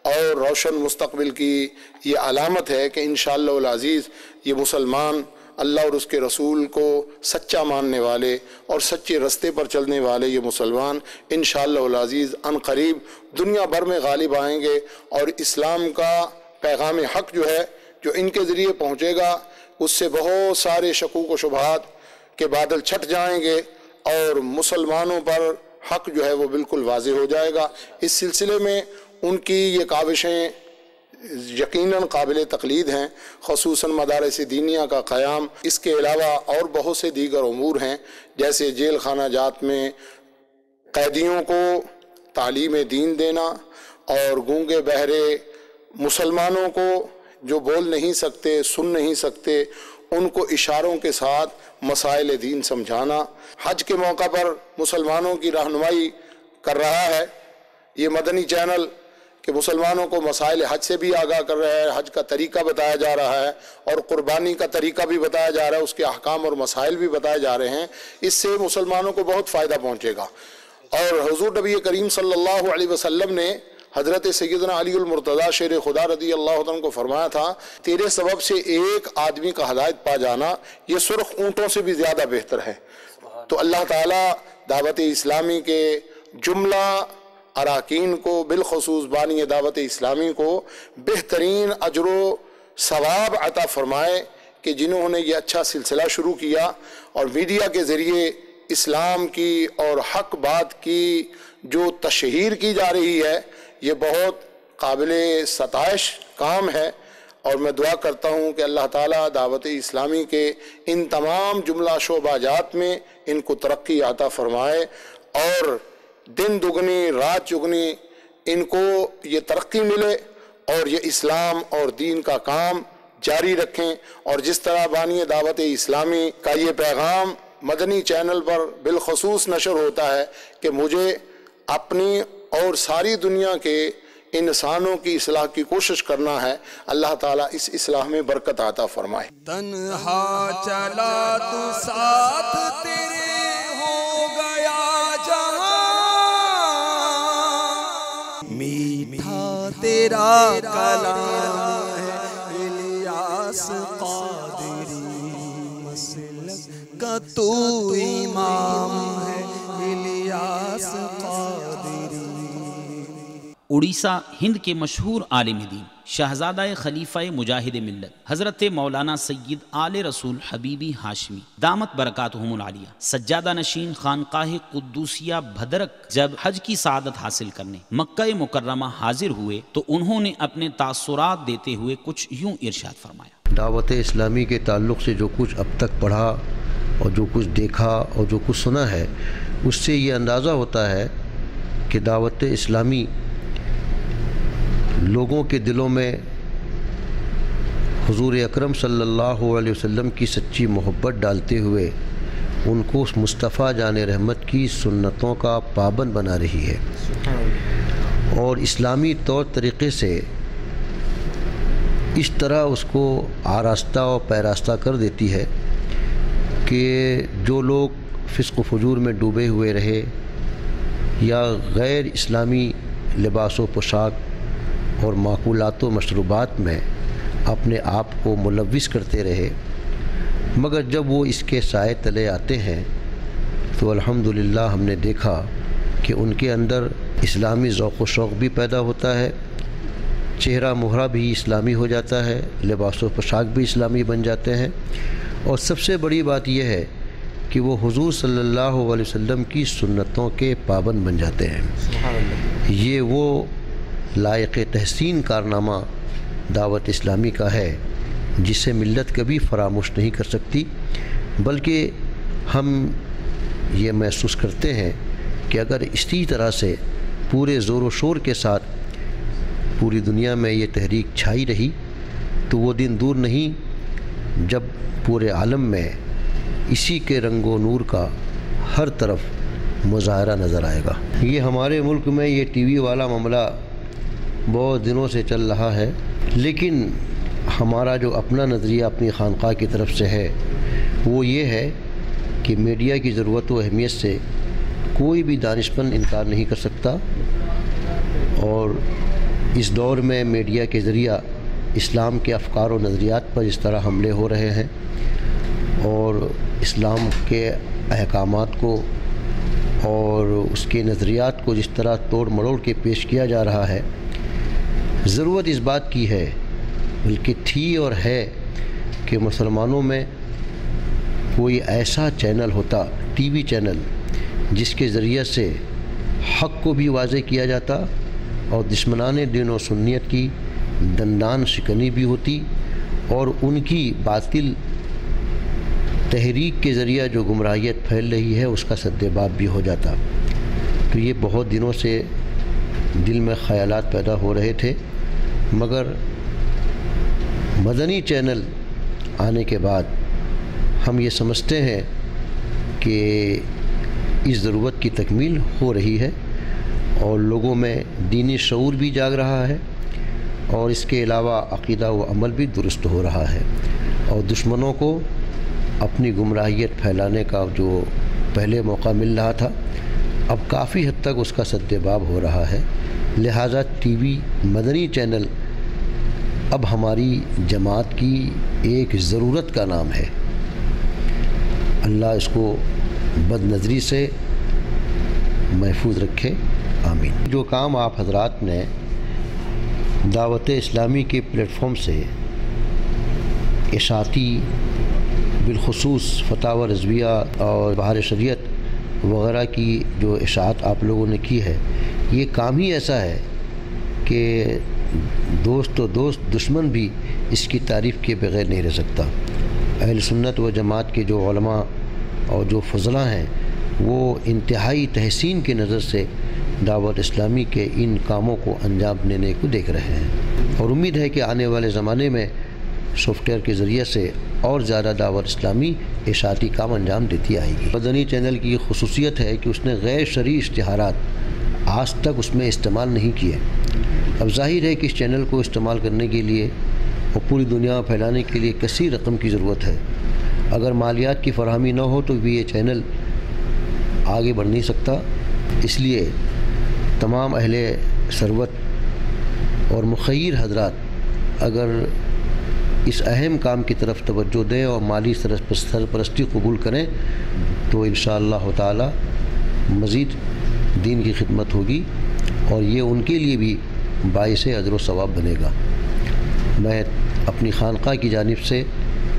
Speaker 11: اور روشن مستقبل کی یہ علامت ہے کہ انشاءاللہ العزیز یہ مسلمان اللہ اور اس کے رسول کو سچا ماننے والے اور سچے رستے پر چلنے والے یہ مسلمان انشاءاللہ العزیز ان قریب دنیا بھر میں غالب آئیں گے، اور اسلام کا پیغام حق جو ہے جو ان کے ذریعے پہنچے گا اس سے بہت سارے شکوک و شبہات کے بادل چھٹ جائیں گے، اور مسلمانوں پر حق جو ہے وہ بالکل واضح ہو جائے گا۔ اس سلسلے میں ان کی یہ کاوشیں یقیناً قابل تقلید ہیں، خصوصاً مدارس دینیہ کا قیام۔ اس کے علاوہ اور بہت سے دیگر امور ہیں، جیسے جیل خانہ جات میں قیدیوں کو تعلیم دین دینا، اور گونگے بہرے مسلمانوں کو جو بول نہیں سکتے، سن نہیں سکتے، ان کو اشاروں کے ساتھ مسائل دین سمجھانا۔ حج کے موقع پر مسلمانوں کی رہنمائی کر رہا ہے یہ مدنی چینل کہ مسلمانوں کو مسائل حج سے بھی آگاہ کر رہا ہے، حج کا طریقہ بتایا جا رہا ہے، اور قربانی کا طریقہ بھی بتایا جا رہا ہے، اس کے احکام اور مسائل بھی بتائے جا رہے ہیں۔ اس سے مسلمانوں کو بہت فائدہ پہنچے گا۔ اور حضور نبی کریم صلی اللہ علیہ وسلم نے حضرت سیدنا علی المرتضیٰ شیر خدا رضی اللہ عنہ کو فرمایا تھا، تیرے سبب سے ایک آدمی کا ہدایت پا جانا یہ سرخ اونٹوں سے بھی زیادہ بہتر ہے۔ تو اللہ تعالیٰ دعوت اسلامی کے جملہ اراکین کو، بالخصوص بانی دعوت اسلامی کو بہترین اجر و ثواب عطا فرمائے کہ جنہوں نے یہ اچھا سلسلہ شروع کیا، اور میڈیا کے ذریعے اسلام کی اور حق بات کی جو تشہیر کی جا رہی ہے یہ بہت قابل ستائش کام ہے، اور میں دعا کرتا ہوں کہ اللہ تعالیٰ دعوت اسلامی کے ان تمام جملہ شعبہ جات میں ان کو ترقی عطا فرمائے، اور دن دگنی رات چگنی ان کو یہ ترقی ملے، اور یہ اسلام اور دین کا کام جاری رکھیں۔ اور جس طرح بانی دعوت اسلامی کا یہ پیغام مدنی چینل پر بالخصوص نشر ہوتا ہے کہ مجھے اپنی اور ساری دنیا کے انسانوں کی اصلاح کی کوشش کرنا ہے، اللہ تعالیٰ اس اصلاح میں برکت عطا فرمائے۔
Speaker 1: تنہا چلا تو ساتھ تیرے ہو گیا جہاں، میٹھا تیرا کلام ہے الیاس قادری، مسلک کا تو امام ہے الیاس قادری۔
Speaker 2: اڑیسہ ہند کے مشہور عالم دین شہزادہ خلیفہ مجاہد ملت حضرت مولانا سید آل رسول حبیبی ہاشمی دامت برکاتہم العالیہ سجادہ نشین خانقاہ قدوسیہ بھدرک جب حج کی سعادت حاصل کرنے مکہ مکرمہ حاضر ہوئے تو انہوں نے اپنے تاثرات دیتے ہوئے کچھ یوں ارشاد فرمایا۔
Speaker 12: دعوت اسلامی کے تعلق سے جو کچھ اب تک پڑھا اور جو کچھ دیکھا اور جو کچھ سنا ہے، اس سے یہ اندازہ ہوتا ہے کہ دعوت اسلامی لوگوں کے دلوں میں حضور اکرم صلی اللہ علیہ وسلم کی سچی محبت ڈالتے ہوئے ان کو مصطفیٰ جان رحمت کی سنتوں کا پابند بنا رہی ہے، اور اسلامی طور طریقے سے اس طرح اس کو آراستہ اور پیراستہ کر دیتی ہے کہ جو لوگ فسق و فجور میں ڈوبے ہوئے رہے یا غیر اسلامی لباس و پوشاک اور معقولات و مشروبات میں اپنے آپ کو ملوث کرتے رہے، مگر جب وہ اس کے سائے تلے آتے ہیں تو الحمدللہ ہم نے دیکھا کہ ان کے اندر اسلامی ذوق و شوق بھی پیدا ہوتا ہے، چہرہ مہرہ بھی اسلامی ہو جاتا ہے، لباس و پوشاک بھی اسلامی بن جاتے ہیں، اور سب سے بڑی بات یہ ہے کہ وہ حضور صلی اللہ علیہ وسلم کی سنتوں کے پابند بن جاتے ہیں۔ یہ وہ لائق تحسین کارنامہ دعوت اسلامی کا ہے جسے ملت کبھی فراموش نہیں کر سکتی، بلکہ ہم یہ محسوس کرتے ہیں کہ اگر اسی طرح سے پورے زور و شور کے ساتھ پوری دنیا میں یہ تحریک چھائی رہی تو وہ دن دور نہیں جب پورے عالم میں اسی کے رنگ و نور کا ہر طرف مظاہرہ نظر آئے گا۔ یہ ہمارے ملک میں یہ ٹی وی والا معاملہ بہت دنوں سے چل رہا ہے، لیکن ہمارا جو اپنا نظریہ اپنی خانقاہ کی طرف سے ہے وہ یہ ہے کہ میڈیا کی ضرورت و اہمیت سے کوئی بھی دانشمند انکار نہیں کر سکتا، اور اس دور میں میڈیا کے ذریعہ اسلام کے افکار و نظریات پر اس طرح حملے ہو رہے ہیں اور اسلام کے احکامات کو اور اس کے نظریات کو جس طرح توڑ مڑوڑ کے پیش کیا جا رہا ہے، ضرورت اس بات کی ہے، بلکہ تھی اور ہے، کہ مسلمانوں میں کوئی ایسا چینل ہوتا، ٹی وی چینل، جس کے ذریعے سے حق کو بھی واضح کیا جاتا اور دشمنان دین و سنیت کی دندان شکنی بھی ہوتی، اور ان کی باطل تحریک کے ذریعہ جو گمراہیت پھیل رہی ہے اس کا سدباب بھی ہو جاتا۔ تو یہ بہت دنوں سے دل میں خیالات پیدا ہو رہے تھے، مگر مدنی چینل آنے کے بعد ہم یہ سمجھتے ہیں کہ اس ضرورت کی تکمیل ہو رہی ہے اور لوگوں میں دینی شعور بھی جاگ رہا ہے، اور اس کے علاوہ عقیدہ و عمل بھی درست ہو رہا ہے، اور دشمنوں کو اپنی گمراہیت پھیلانے کا جو پہلے موقع مل رہا تھا اب کافی حد تک اس کا سدباب ہو رہا ہے۔ لہٰذا ٹی وی مدنی چینل اب ہماری جماعت کی ایک ضرورت کا نام ہے۔ اللہ اس کو بد نظری سے محفوظ رکھے، آمین۔ جو کام آپ حضرات نے دعوت اسلامی کے پلیٹ فارم سے اشاعتی بالخصوص فتاوی رضویہ اور بہار شریعت وغیرہ کی جو اشاعت آپ لوگوں نے کی ہے، یہ کام ہی ایسا ہے کہ دوست و دوست دشمن بھی اس کی تعریف کے بغیر نہیں رہ سکتا۔ اہل سنت و جماعت کے جو علماء اور جو فضلاء ہیں وہ انتہائی تحسین کی نظر سے دعوت اسلامی کے ان کاموں کو انجام دینے کو دیکھ رہے ہیں، اور امید ہے کہ آنے والے زمانے میں سافٹ ویئر کے ذریعے سے اور زیادہ دعوت اسلامی اشاعتی کام انجام دیتی آئے گی۔ مدنی چینل کی خصوصیت ہے کہ اس نے غیر شرعی اشتہارات آج تک اس میں استعمال نہیں کیے۔ اب ظاہر ہے کہ اس چینل کو استعمال کرنے کے لیے اور پوری دنیا میں پھیلانے کے لیے کثیر رقم کی ضرورت ہے۔ اگر مالیات کی فراہمی نہ ہو تو بھی یہ چینل آگے بڑھ نہیں سکتا۔ اس لیے تمام اہل ثروت اور مخیر حضرات اگر اس اہم کام کی طرف توجہ دیں اور مالی سرپرستی قبول کریں تو انشاءاللہ تعالی مزید دین کی خدمت ہوگی اور یہ ان کے لیے بھی باعث اجر و ثواب بنے گا۔ میں اپنی خانقاہ کی جانب سے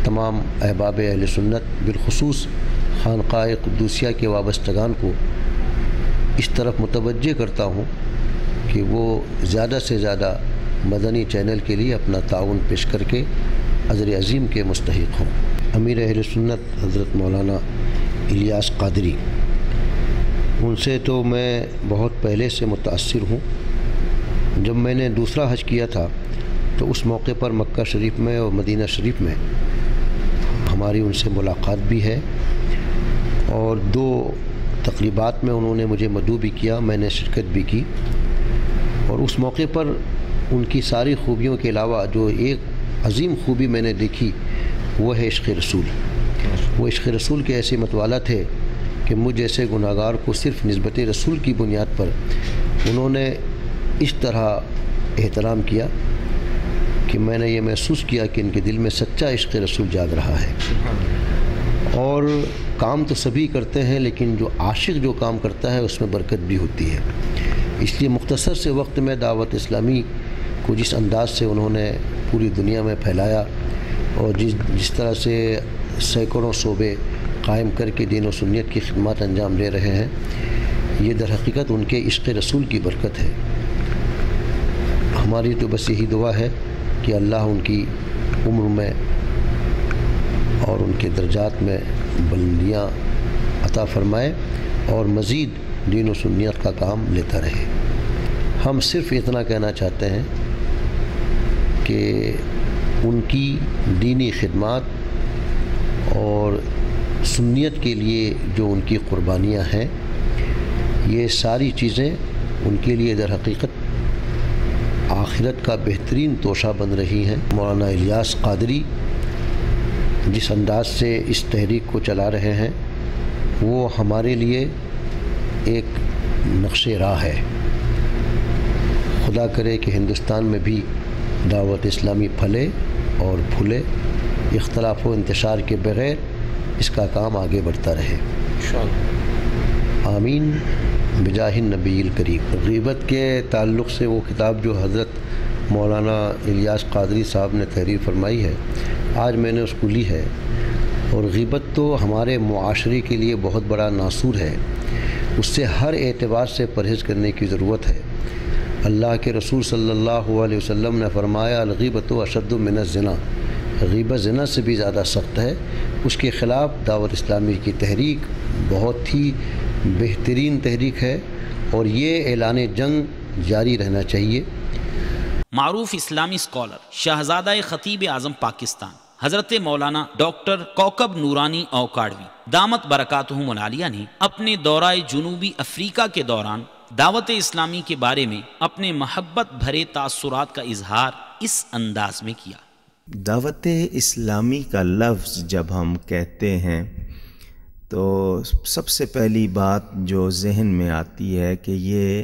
Speaker 12: تمام احباب اہل سنت بالخصوص خانقاہ قدوسیہ کے وابستگان کو اس طرف متوجہ کرتا ہوں کہ وہ زیادہ سے زیادہ مدنی چینل کے لیے اپنا تعاون پیش کر کے اجر عظیم کے مستحق ہوں۔ امیر اہل سنت حضرت مولانا الیاس قادری، ان سے تو میں بہت پہلے سے متاثر ہوں۔ جب میں نے دوسرا حج کیا تھا تو اس موقع پر مکہ شریف میں اور مدینہ شریف میں ہماری ان سے ملاقات بھی ہے، اور 2 تقریبات میں انہوں نے مجھے مدعو بھی کیا، میں نے شرکت بھی کی۔ اور اس موقع پر ان کی ساری خوبیوں کے علاوہ جو ایک عظیم خوبی میں نے دیکھی وہ ہے عشق رسول۔ وہ عشق رسول کے ایسے متوالا تھے کہ مجھ جیسے گناہگار کو صرف نسبت رسول کی بنیاد پر انہوں نے اس طرح احترام کیا کہ میں نے یہ محسوس کیا کہ ان کے دل میں سچا عشق رسول جاگ رہا ہے۔ اور کام تو سبھی کرتے ہیں، لیکن جو عاشق جو کام کرتا ہے اس میں برکت بھی ہوتی ہے۔ اس لیے مختصر سے وقت میں دعوت اسلامی کو جس انداز سے انہوں نے پوری دنیا میں پھیلایا اور جس طرح سے سینکڑوں صوبے قائم کر کے دین و سنت کی خدمات انجام دے رہے ہیں، یہ در حقیقت ان کے عشق رسول کی برکت ہے۔ ہماری تو بس یہی دعا ہے کہ اللہ ان کی عمر میں اور ان کے درجات میں بلندیاں عطا فرمائے اور مزید دین و سنت کا کام لیتا رہے۔ ہم صرف اتنا کہنا چاہتے ہیں کہ ان کی دینی خدمات اور سنیت کے لیے جو ان کی قربانیاں ہیں، یہ ساری چیزیں ان کے لیے در حقیقت آخرت کا بہترین توشہ بن رہی ہیں۔ مولانا الیاس قادری جس انداز سے اس تحریک کو چلا رہے ہیں وہ ہمارے لیے ایک نقش راہ ہے۔ خدا کرے کہ ہندوستان میں بھی دعوت اسلامی پھلے اور پھولے، اختلاف و انتشار کے بغیر اس کا کام آگے بڑھتا رہے۔ آمین بجاہ النبی الکریم۔ غیبت کے تعلق سے وہ کتاب جو حضرت مولانا الیاس قادری صاحب نے تحریر فرمائی ہے، آج میں نے اس کو لی ہے، اور غیبت تو ہمارے معاشرے کے لیے بہت بڑا ناسور ہے، اس سے ہر اعتبار سے پرہیز کرنے کی ضرورت ہے۔ اللہ کے رسول صلی اللہ علیہ وسلم نے فرمایا الغیبت اشد من الزنا، غیبت زنا سے بھی زیادہ سخت ہے۔ اس کے خلاف دعوت اسلامی کی تحریک بہت ہی بہترین تحریک ہے، اور یہ اعلان جنگ جاری رہنا چاہیے۔
Speaker 2: معروف اسلامی اسکالر شہزادہ خطیب اعظم پاکستان حضرت مولانا ڈاکٹر کوکب نورانی اوکاڑوی دامت برکاتہم العالیہ نے اپنے دورہ جنوبی افریقہ کے دوران دعوت اسلامی کے بارے میں اپنے محبت بھرے تاثرات کا اظہار اس انداز میں کیا۔
Speaker 13: دعوت اسلامی کا لفظ جب ہم کہتے ہیں تو سب سے پہلی بات جو ذہن میں آتی ہے کہ یہ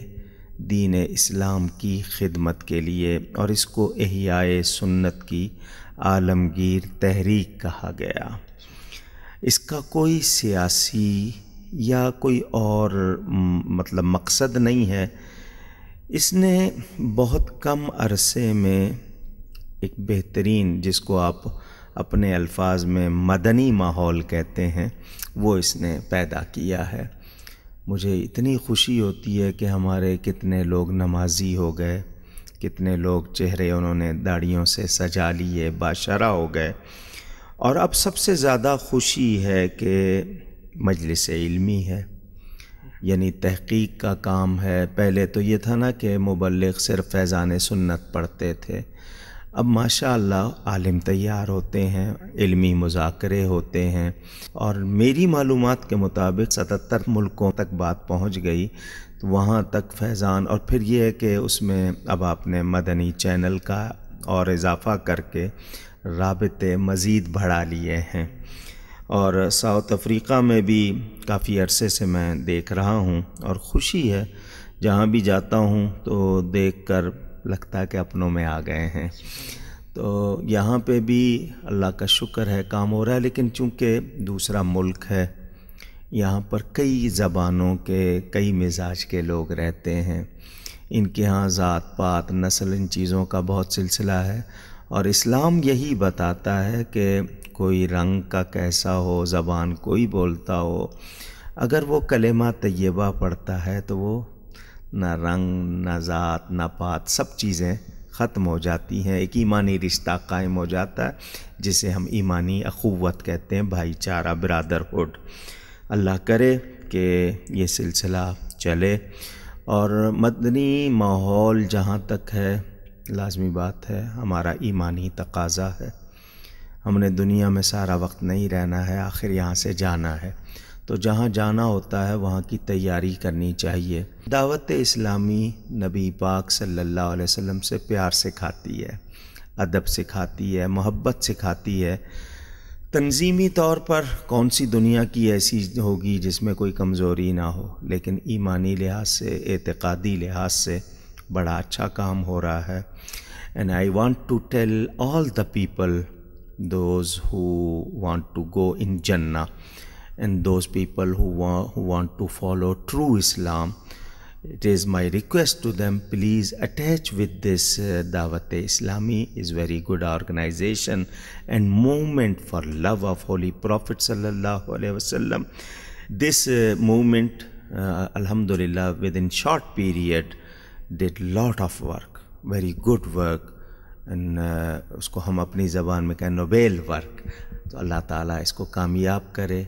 Speaker 13: دین اسلام کی خدمت کے لیے، اور اس کو احیاء سنت کی عالمگیر تحریک کہا گیا۔ اس کا کوئی سیاسی یا کوئی اور مقصد نہیں ہے۔ اس نے بہت کم عرصے میں ایک بہترین، جس کو آپ اپنے الفاظ میں مدنی ماحول کہتے ہیں، وہ اس نے پیدا کیا ہے۔ مجھے اتنی خوشی ہوتی ہے کہ ہمارے کتنے لوگ نمازی ہو گئے، کتنے لوگ چہرے انہوں نے داڑھیوں سے سجا لیے، باشرہ ہو گئے، اور اب سب سے زیادہ خوشی ہے کہ مجلس علمی ہے، یعنی تحقیق کا کام ہے۔ پہلے تو یہ تھا نا کہ مبلغ صرف فیضان سنت پڑھتے تھے، اب ماشاءاللہ عالم تیار ہوتے ہیں، علمی مذاکرے ہوتے ہیں، اور میری معلومات کے مطابق 77 ملکوں تک بات پہنچ گئی، تو وہاں تک فیضان۔ اور پھر یہ ہے کہ اس میں اب آپ نے مدنی چینل کا اور اضافہ کر کے رابطے مزید بڑھا لیے ہیں، اور ساؤتھ افریقہ میں بھی کافی عرصے سے میں دیکھ رہا ہوں، اور خوشی ہے جہاں بھی جاتا ہوں تو دیکھ کر لگتا ہے کہ اپنوں میں آ گئے ہیں۔ تو یہاں پہ بھی اللہ کا شکر ہے کام ہو رہا ہے، لیکن چونکہ دوسرا ملک ہے، یہاں پر کئی زبانوں کے، کئی مزاج کے لوگ رہتے ہیں، ان کے ہاں ذات پات نسل ان چیزوں کا بہت سلسلہ ہے، اور اسلام یہی بتاتا ہے کہ کوئی رنگ کا کیسا ہو، زبان کوئی بولتا ہو، اگر وہ کلمہ طیبہ پڑھتا ہے تو وہ نہ رنگ نہ ذات نہ پات سب چیزیں ختم ہو جاتی ہیں، ایک ایمانی رشتہ قائم ہو جاتا ہے جسے ہم ایمانی اخوت کہتے ہیں، بھائی چارہ، برادرہڈ۔ اللہ کرے کہ یہ سلسلہ چلے، اور مدنی ماحول جہاں تک ہے لازمی بات ہے ہمارا ایمانی تقاضا ہے، ہم نے دنیا میں سارا وقت نہیں رہنا ہے، آخر یہاں سے جانا ہے، تو جہاں جانا ہوتا ہے وہاں کی تیاری کرنی چاہیے۔ دعوت اسلامی نبی پاک صلی اللہ علیہ وسلم سے پیار سکھاتی ہے، ادب سکھاتی ہے، محبت سکھاتی ہے۔ تنظیمی طور پر کون سی دنیا کی ایسی ہوگی جس میں کوئی کمزوری نہ ہو، لیکن ایمانی لحاظ سے، اعتقادی لحاظ سے بڑا اچھا کام ہو رہا ہے۔ And I want to tell all the people, those who want to go in جنہ and those people who want to follow true Islam, it is my request to them, please attach with this Dawat Islami is very good organization and movement for love of Holy Prophet sallallahu alaihi wasallam. This movement alhamdulillah within short period did lot of work, very good work, and اس کو ہم اپنی زبان میں کہیں Nobel work. تو اللہ تعالیٰ اس کو کامیاب کرے۔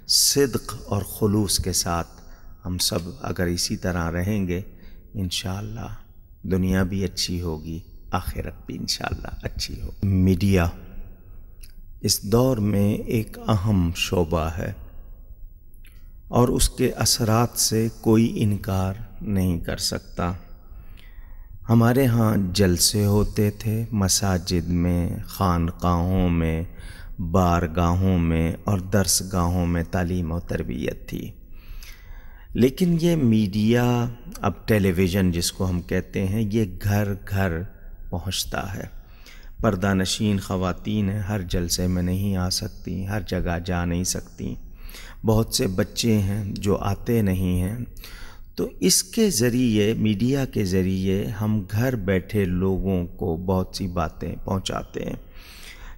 Speaker 13: صدق اور خلوص کے ساتھ ہم سب اگر اسی طرح رہیں گے انشاءاللہ دنیا بھی اچھی ہوگی، آخرت بھی انشاءاللہ اچھی ہوگی۔ میڈیا اس دور میں ایک اہم شعبہ ہے اور اس کے اثرات سے کوئی انکار نہیں کر سکتا۔ ہمارے ہاں جلسے ہوتے تھے مساجد میں، خانقاہوں میں، بارگاہوں میں اور درس گاہوں میں تعلیم و تربیت تھی، لیکن یہ میڈیا اب ٹیلی ویژن جس کو ہم کہتے ہیں یہ گھر گھر پہنچتا ہے۔ پردہ نشین خواتین ہیں، ہر جلسے میں نہیں آ سکتی، ہر جگہ جا نہیں سکتی، بہت سے بچے ہیں جو آتے نہیں ہیں، تو اس کے ذریعے، میڈیا کے ذریعے ہم گھر بیٹھے لوگوں کو بہت سی باتیں پہنچاتے ہیں۔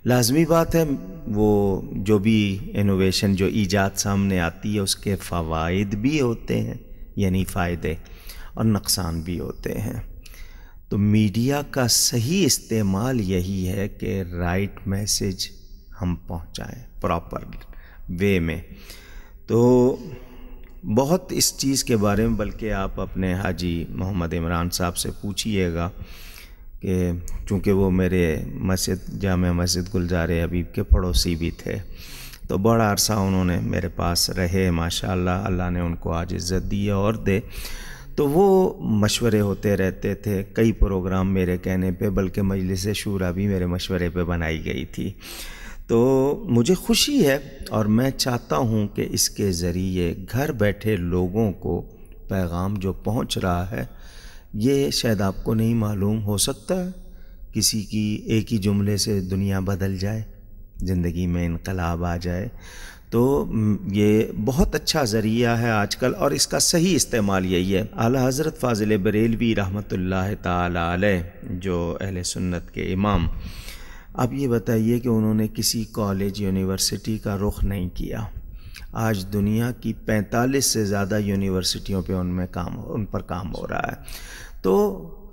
Speaker 13: لازمی بات ہے وہ جو بھی انوویشن، جو ایجاد سامنے آتی ہے اس کے فوائد بھی ہوتے ہیں، یعنی فائدے، اور نقصان بھی ہوتے ہیں۔ تو میڈیا کا صحیح استعمال یہی ہے کہ رائٹ میسج ہم پہنچائیں پراپر وے میں۔ تو بہت اس چیز کے بارے میں بلکہ آپ اپنے حاجی محمد عمران صاحب سے پوچھئے گا کہ چونکہ وہ میرے جامع مسجد گلزار حبیب کے پڑوسی بھی تھے، تو بڑا عرصہ انہوں نے میرے پاس رہے، ماشاءاللہ اللہ نے ان کو آج عزت دی اور دے، تو وہ مشورے ہوتے رہتے تھے، کئی پروگرام میرے کہنے پہ، بلکہ مجلس شورا بھی میرے مشورے پہ بنائی گئی تھی۔ تو مجھے خوشی ہے اور میں چاہتا ہوں کہ اس کے ذریعے گھر بیٹھے لوگوں کو پیغام جو پہنچ رہا ہے، یہ شاید آپ کو نہیں معلوم، ہو سکتا ہے کسی کی ایک ہی جملے سے دنیا بدل جائے، زندگی میں انقلاب آ جائے، تو یہ بہت اچھا ذریعہ ہے آج کل، اور اس کا صحیح استعمال یہی ہے۔ اعلیٰ حضرت فاضل بریلوی رحمۃ اللہ تعالی علیہ جو اہل سنت کے امام، اب یہ بتائیے کہ انہوں نے کسی کالج یونیورسٹی کا رخ نہیں کیا، آج دنیا کی 45 سے زیادہ یونیورسٹیوں پہ ان پر کام ہو رہا ہے۔ تو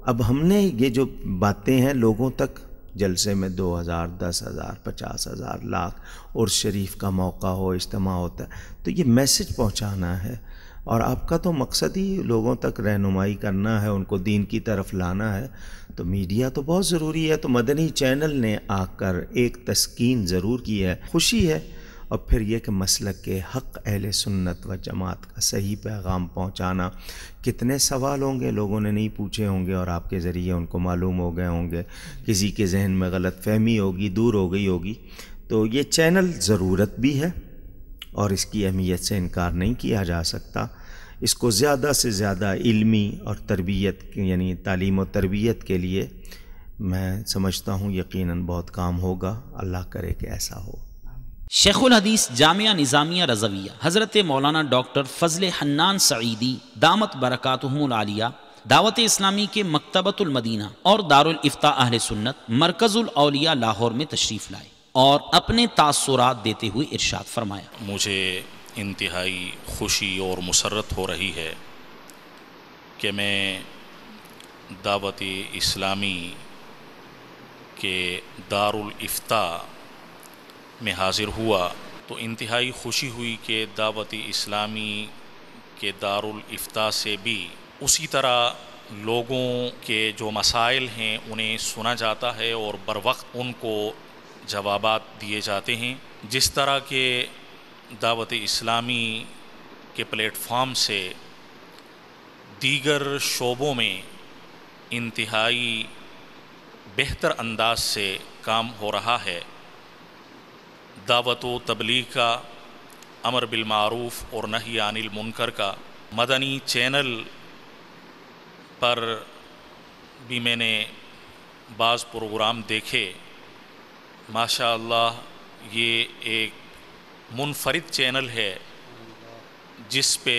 Speaker 13: اب ہم نے یہ جو باتیں ہیں لوگوں تک، جلسے میں 2000، 10,000، 50,000، لاکھ، عرس شریف کا موقع ہو، اجتماع ہوتا ہے، تو یہ میسج پہنچانا ہے، اور آپ کا تو مقصد ہی لوگوں تک رہنمائی کرنا ہے، ان کو دین کی طرف لانا ہے، تو میڈیا تو بہت ضروری ہے۔ تو مدنی چینل نے آ کر ایک تسکین ضرور کی ہے، خوشی ہے، اور پھر یہ کہ مسلک کے حق اہل سنت و جماعت کا صحیح پیغام پہنچانا۔ کتنے سوال ہوں گے لوگوں نے نہیں پوچھے ہوں گے اور آپ کے ذریعے ان کو معلوم ہو گئے ہوں گے، کسی کے ذہن میں غلط فہمی ہوگی، دور ہو گئی ہوگی، تو یہ چینل ضرورت بھی ہے اور اس کی اہمیت سے انکار نہیں کیا جا سکتا۔ اس کو زیادہ سے زیادہ علمی اور تربیت، یعنی تعلیم و تربیت کے لیے میں سمجھتا ہوں یقیناً بہت کام ہوگا، اللہ کرے کہ ایسا ہو۔
Speaker 2: شیخ الحدیث جامعہ نظامیہ رضویہ حضرت مولانا ڈاکٹر فضل حنان سعیدی دامت برکاتہم العالیہ دعوت اسلامی کے مکتبۃ المدینہ اور دارالافتاء اہل سنت مرکز الاولیاء لاہور میں تشریف لائے اور اپنے تاثرات دیتے ہوئے ارشاد فرمایا،
Speaker 14: مجھے انتہائی خوشی اور مسرت ہو رہی ہے کہ میں دعوت اسلامی کے دارالافتاء میں حاضر ہوا تو انتہائی خوشی ہوئی کہ دعوت اسلامی کے دارالافتاء سے بھی اسی طرح لوگوں کے جو مسائل ہیں انہیں سنا جاتا ہے اور بروقت ان کو جوابات دیے جاتے ہیں، جس طرح کہ دعوت اسلامی کے پلیٹ فارم سے دیگر شعبوں میں انتہائی بہتر انداز سے کام ہو رہا ہے۔ دعوت و تبلیغ کا، امر بالمعروف اور نہی عن المنکر کا مدنی چینل پر بھی میں نے بعض پروگرام دیکھے۔ ماشاء اللہ یہ ایک منفرد چینل ہے جس پہ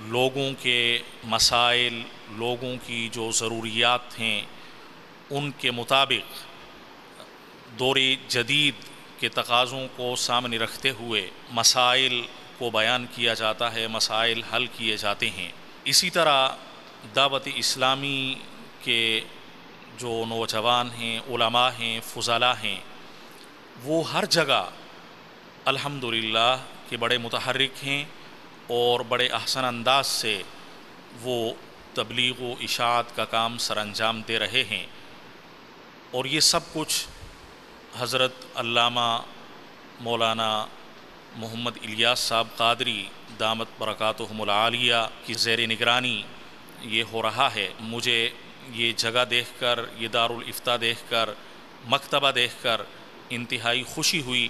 Speaker 14: لوگوں کے مسائل، لوگوں کی جو ضروریات ہیں ان کے مطابق دور جدید کے تقاضوں کو سامنے رکھتے ہوئے مسائل کو بیان کیا جاتا ہے، مسائل حل کیے جاتے ہیں۔ اسی طرح دعوت اسلامی کے جو نوجوان ہیں، علماء ہیں، فضلاء ہیں، وہ ہر جگہ الحمدللہ کہ بڑے متحرک ہیں اور بڑے احسن انداز سے وہ تبلیغ و اشاعت کا کام سر انجام دے رہے ہیں، اور یہ سب کچھ حضرت علامہ مولانا محمد الیاس صاحب قادری دامت برکاتہم العالیہ کی زیر نگرانی یہ ہو رہا ہے۔ مجھے یہ جگہ دیکھ کر، یہ دارالافتاء دیکھ کر، مکتبہ دیکھ کر انتہائی خوشی ہوئی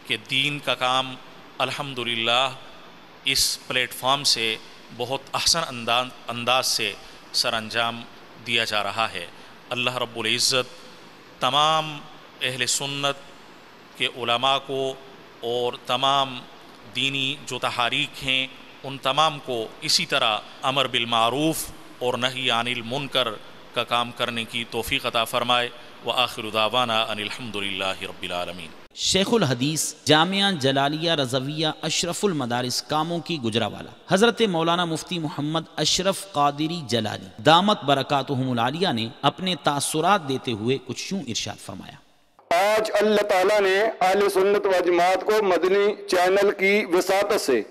Speaker 14: کہ دین کا کام الحمدللہ اس پلیٹ فارم سے بہت احسن انداز سے سر انجام دیا جا رہا ہے۔ اللہ رب العزت تمام اہل سنت کے علماء کو اور تمام دینی جو تحاریک ہیں ان تمام کو اسی طرح امر بالمعروف اور نہی عن المنکر کا کام کرنے کی توفیق عطا فرمائے۔ وآخر دعوانا ان الحمدللہ رب العالمین۔
Speaker 2: شیخ الحدیث جامعہ جلالیہ رضویہ اشرف المدارس کاموں کی گجراوالا حضرت مولانا مفتی محمد اشرف قادری جلالی دامت برکاتہم العالیہ نے اپنے تاثرات دیتے ہوئے کچھ یوں ارشاد فرمایا،
Speaker 15: آج اللہ تعالیٰ نے اہل سنت و جماعت کو مدنی چینل کی وساطت سے،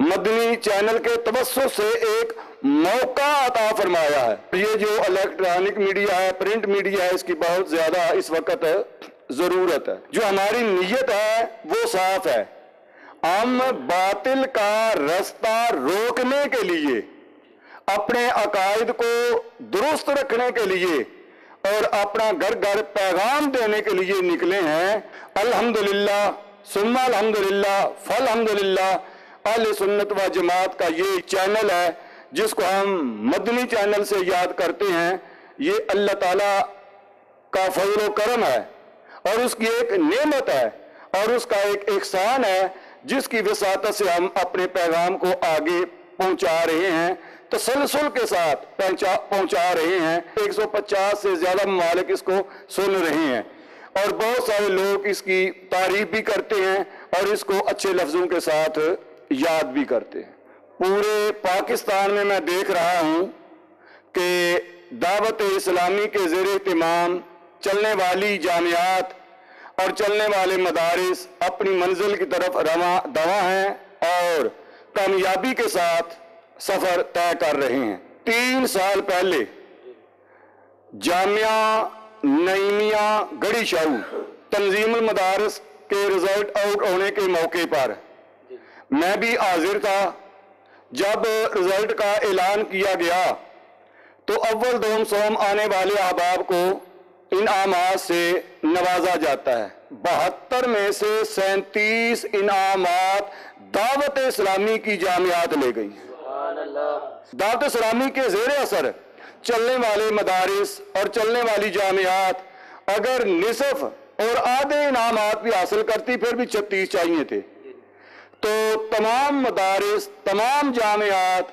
Speaker 15: مدنی چینل کے توسط سے ایک موقع عطا فرمایا ہے۔ یہ جو الیکٹرانک میڈیا ہے، پرنٹ میڈیا ہے، اس کی بہت زیادہ اس وقت ضرورت ہے۔ جو ہماری نیت ہے وہ صاف ہے، ہم باطل کا رستہ روکنے کے لیے، اپنے عقائد کو درست رکھنے کے لیے اور اپنا گھر گھر پیغام دینے کے لیے نکلے ہیں۔ الحمدللہ ثم الحمدللہ فالحمدللہ اہل سنت و جماعت کا یہ چینل ہے جس کو ہم مدنی چینل سے یاد کرتے ہیں، یہ اللہ تعالیٰ کا فضل و کرم ہے اور اس کی ایک نعمت ہے اور اس کا ایک احسان ہے جس کی وساطت سے ہم اپنے پیغام کو آگے پہنچا رہے ہیں، تسلسل کے ساتھ پہنچا رہے ہیں۔ 150 سے زیادہ ممالک اس کو سن رہے ہیں اور بہت سارے لوگ اس کی تعریف بھی کرتے ہیں اور اس کو اچھے لفظوں کے ساتھ یاد بھی کرتے ہیں۔ پورے پاکستان میں دیکھ رہا ہوں کہ دعوت اسلامی کے زیر اہتمام چلنے والی جامعات اور چلنے والے مدارس اپنی منزل کی طرف رواں دواں ہیں اور کامیابی کے ساتھ سفر طے کر رہے ہیں۔ 3 سال پہلے جامعہ نعیمیہ گڑھی شاہو تنظیم المدارس کے رزلٹ آؤٹ ہونے کے موقع پر میں بھی حاضر تھا۔ جب رزلٹ کا اعلان کیا گیا تو اول دوم سوم آنے والے احباب کو انعامات سے نوازا جاتا ہے۔ 72 میں سے 37 انعامات دعوت اسلامی کی جامعات لے گئی۔ دعوت اسلامی کے زیر اثر چلنے والے مدارس اور چلنے والی جامعات اگر نصف اور آدھے انعامات بھی حاصل کرتی پھر بھی 36 چاہیے تھے۔ تو تمام مدارس، تمام جامعات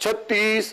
Speaker 15: 36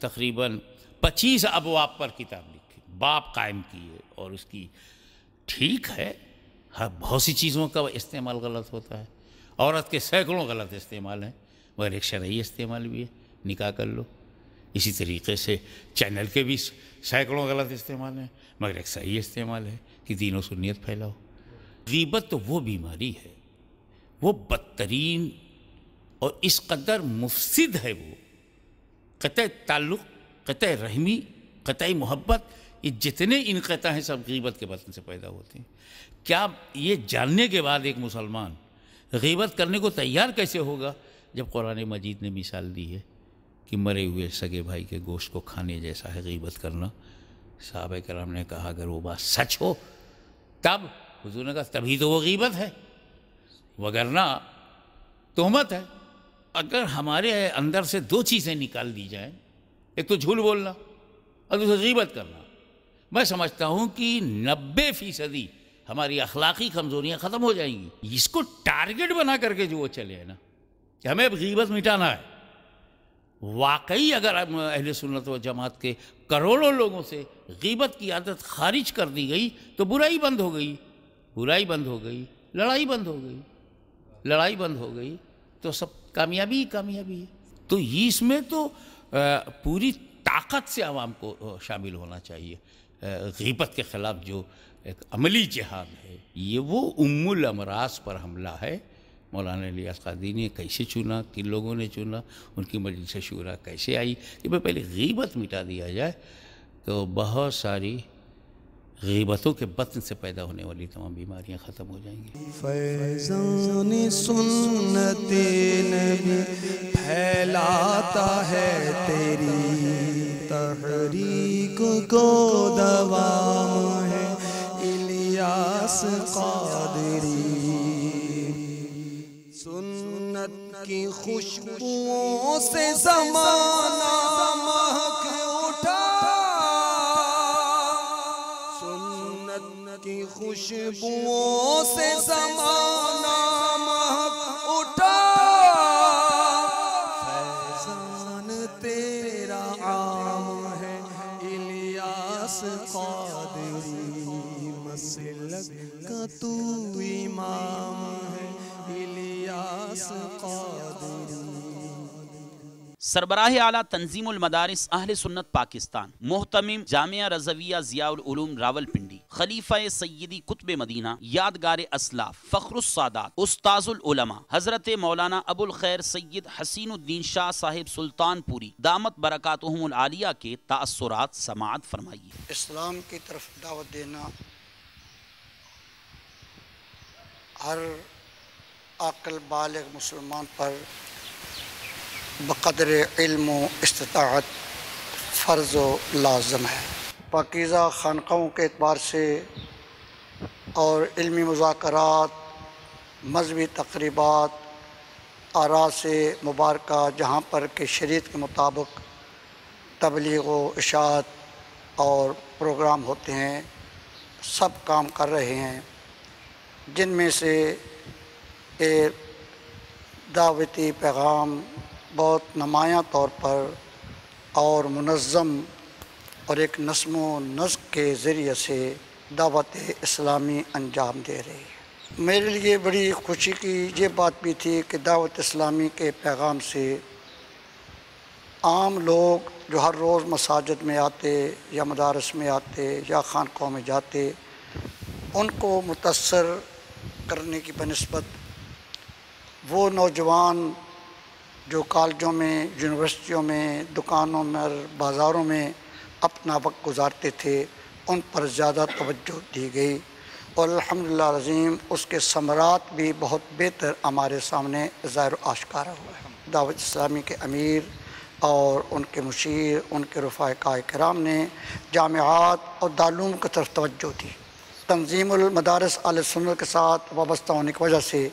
Speaker 16: تقریباً 25 ابواب پر کتاب لکھی، باب قائم کیے، اور اس کی ٹھیک ہے بہت سی چیزوں کا استعمال غلط ہوتا ہے، عورت کے سینکڑوں غلط استعمال ہیں، مگر ایک شرعی استعمال بھی ہے، نکاح کر لو۔ اسی طریقے سے چینل کے بھی سینکڑوں غلط استعمال ہیں، مگر ایک صحیح استعمال ہے کہ دین و سنیت پھیلاؤ۔ غیبت تو وہ بیماری ہے، وہ بدترین اور اس قدر مفسد ہے، وہ قطع تعلق، قطع رحمی، قطع محبت، یہ جتنے انقطاع ہیں سب غیبت کے بطن سے پیدا ہوتے ہیں۔ کیا یہ جاننے کے بعد ایک مسلمان غیبت کرنے کو تیار کیسے ہوگا جب قرآن مجید نے مثال دی ہے کہ مرے ہوئے سگے بھائی کے گوشت کو کھانے جیسا ہے غیبت کرنا؟ صحابہ کرام نے کہا اگر وہ بات سچ ہو تب حضور نے کہا تبھی تو وہ غیبت ہے، وگرنہ تہمت ہے۔ اگر ہمارے اندر سے دو چیزیں نکال دی جائیں، ایک تو جھوٹ بولنا اور دوسرا غیبت کرنا، میں سمجھتا ہوں کہ 90% ہماری اخلاقی کمزوریاں ختم ہو جائیں گی۔ اس کو ٹارگٹ بنا کر کے جو وہ چلے ہیں نا کہ ہمیں اب غیبت مٹانا ہے، واقعی اگر اہل سنت و جماعت کے کروڑوں لوگوں سے غیبت کی عادت خارج کر دی گئی تو برائی بند ہو گئی، برائی بند ہو گئی، لڑائی بند ہو گئی، لڑائی بند ہو گئی تو سب کامیابی ہی کامیابی ہے۔ تو اس میں تو پوری طاقت سے عوام کو شامل ہونا چاہیے۔ غیبت کے خلاف جو ایک عملی جہاد ہے، یہ وہ الامراض پر حملہ ہے۔ مولانا الیاس قادری نے کیسے چنا، کن لوگوں نے چنا، ان کی مجلس شورا کیسے آئی کہ پہلے غیبت مٹا دیا جائے تو بہت ساری غیبتوں کے بطن سے پیدا ہونے والی تمام بیماریاں ختم ہو جائیں گی۔
Speaker 1: فیضان سنت نبی پھیلاتا ہے تیری تحریک کو دوام ہے الیاس قادری، سنت کی خوشبوؤں سے زمانہ مہک اٹھا، سنت کی خوشبوؤں سے زمانہ مہک اٹھا، فیضان تیرا عام ہے الیاس قادری، مسلک کا تو امام ہے الیاس قادری۔
Speaker 2: سربراہ اعلیٰ تنظیم المدارس اہل سنت پاکستان محتمم جامعہ رضویہ ضیاء العلوم راولپنڈی، خلیفہ سیدی قطب مدینہ، یادگار اسلاف، فخر السادات، استاذ العلماء حضرت مولانا ابو الخیر سید حسین الدین شاہ صاحب سلطان پوری دامت برکاتہم العالیہ کے تأثرات سماعت فرمائیے۔
Speaker 17: اسلام کی طرف دعوت دینا ہر عاقل بالغ مسلمان پر بقدر علم و استطاعت فرض و لازم ہے۔ پاکیزہ خانقاہوں کے اعتبار سے اور علمی مذاکرات، مذہبی تقریبات، آراء سے مبارکہ جہاں پر کہ شریعت کے مطابق تبلیغ و اشاعت اور پروگرام ہوتے ہیں، سب کام کر رہے ہیں، جن میں سے ایک دعوتی پیغام بہت نمایاں طور پر اور منظم اور ایک نظم و نسق کے ذریعے سے دعوت اسلامی انجام دے رہی ہے۔ میرے لیے بڑی خوشی کی یہ بات بھی تھی کہ دعوت اسلامی کے پیغام سے عام لوگ جو ہر روز مساجد میں آتے یا مدارس میں آتے یا خانقاہوں میں جاتے، ان کو متاثر کرنے کی بنسبت وہ نوجوان جو کالجوں میں، یونیورسٹیوں میں، دکانوں میں، بازاروں میں اپنا وقت گزارتے تھے، ان پر زیادہ توجہ دی گئی، اور الحمدللہ العظیم اس کے ثمرات بھی بہت بہتر ہمارے سامنے ظاہر و آشکارا ہوا ہے۔ دعوت اسلامی کے امیر اور ان کے مشیر، ان کے رفقاء کرام نے جامعات اور دارالعلوم کی طرف توجہ دی۔ تنظیم المدارس اہل سنت کے ساتھ وابستہ ہونے کی وجہ سے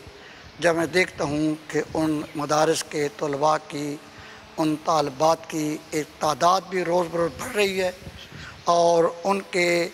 Speaker 17: جب میں دیکھتا ہوں کہ ان مدارس کے طلباء کی، ان طالبات کی ایک تعداد بھی روز بروز بڑھ رہی ہے، اور ان کے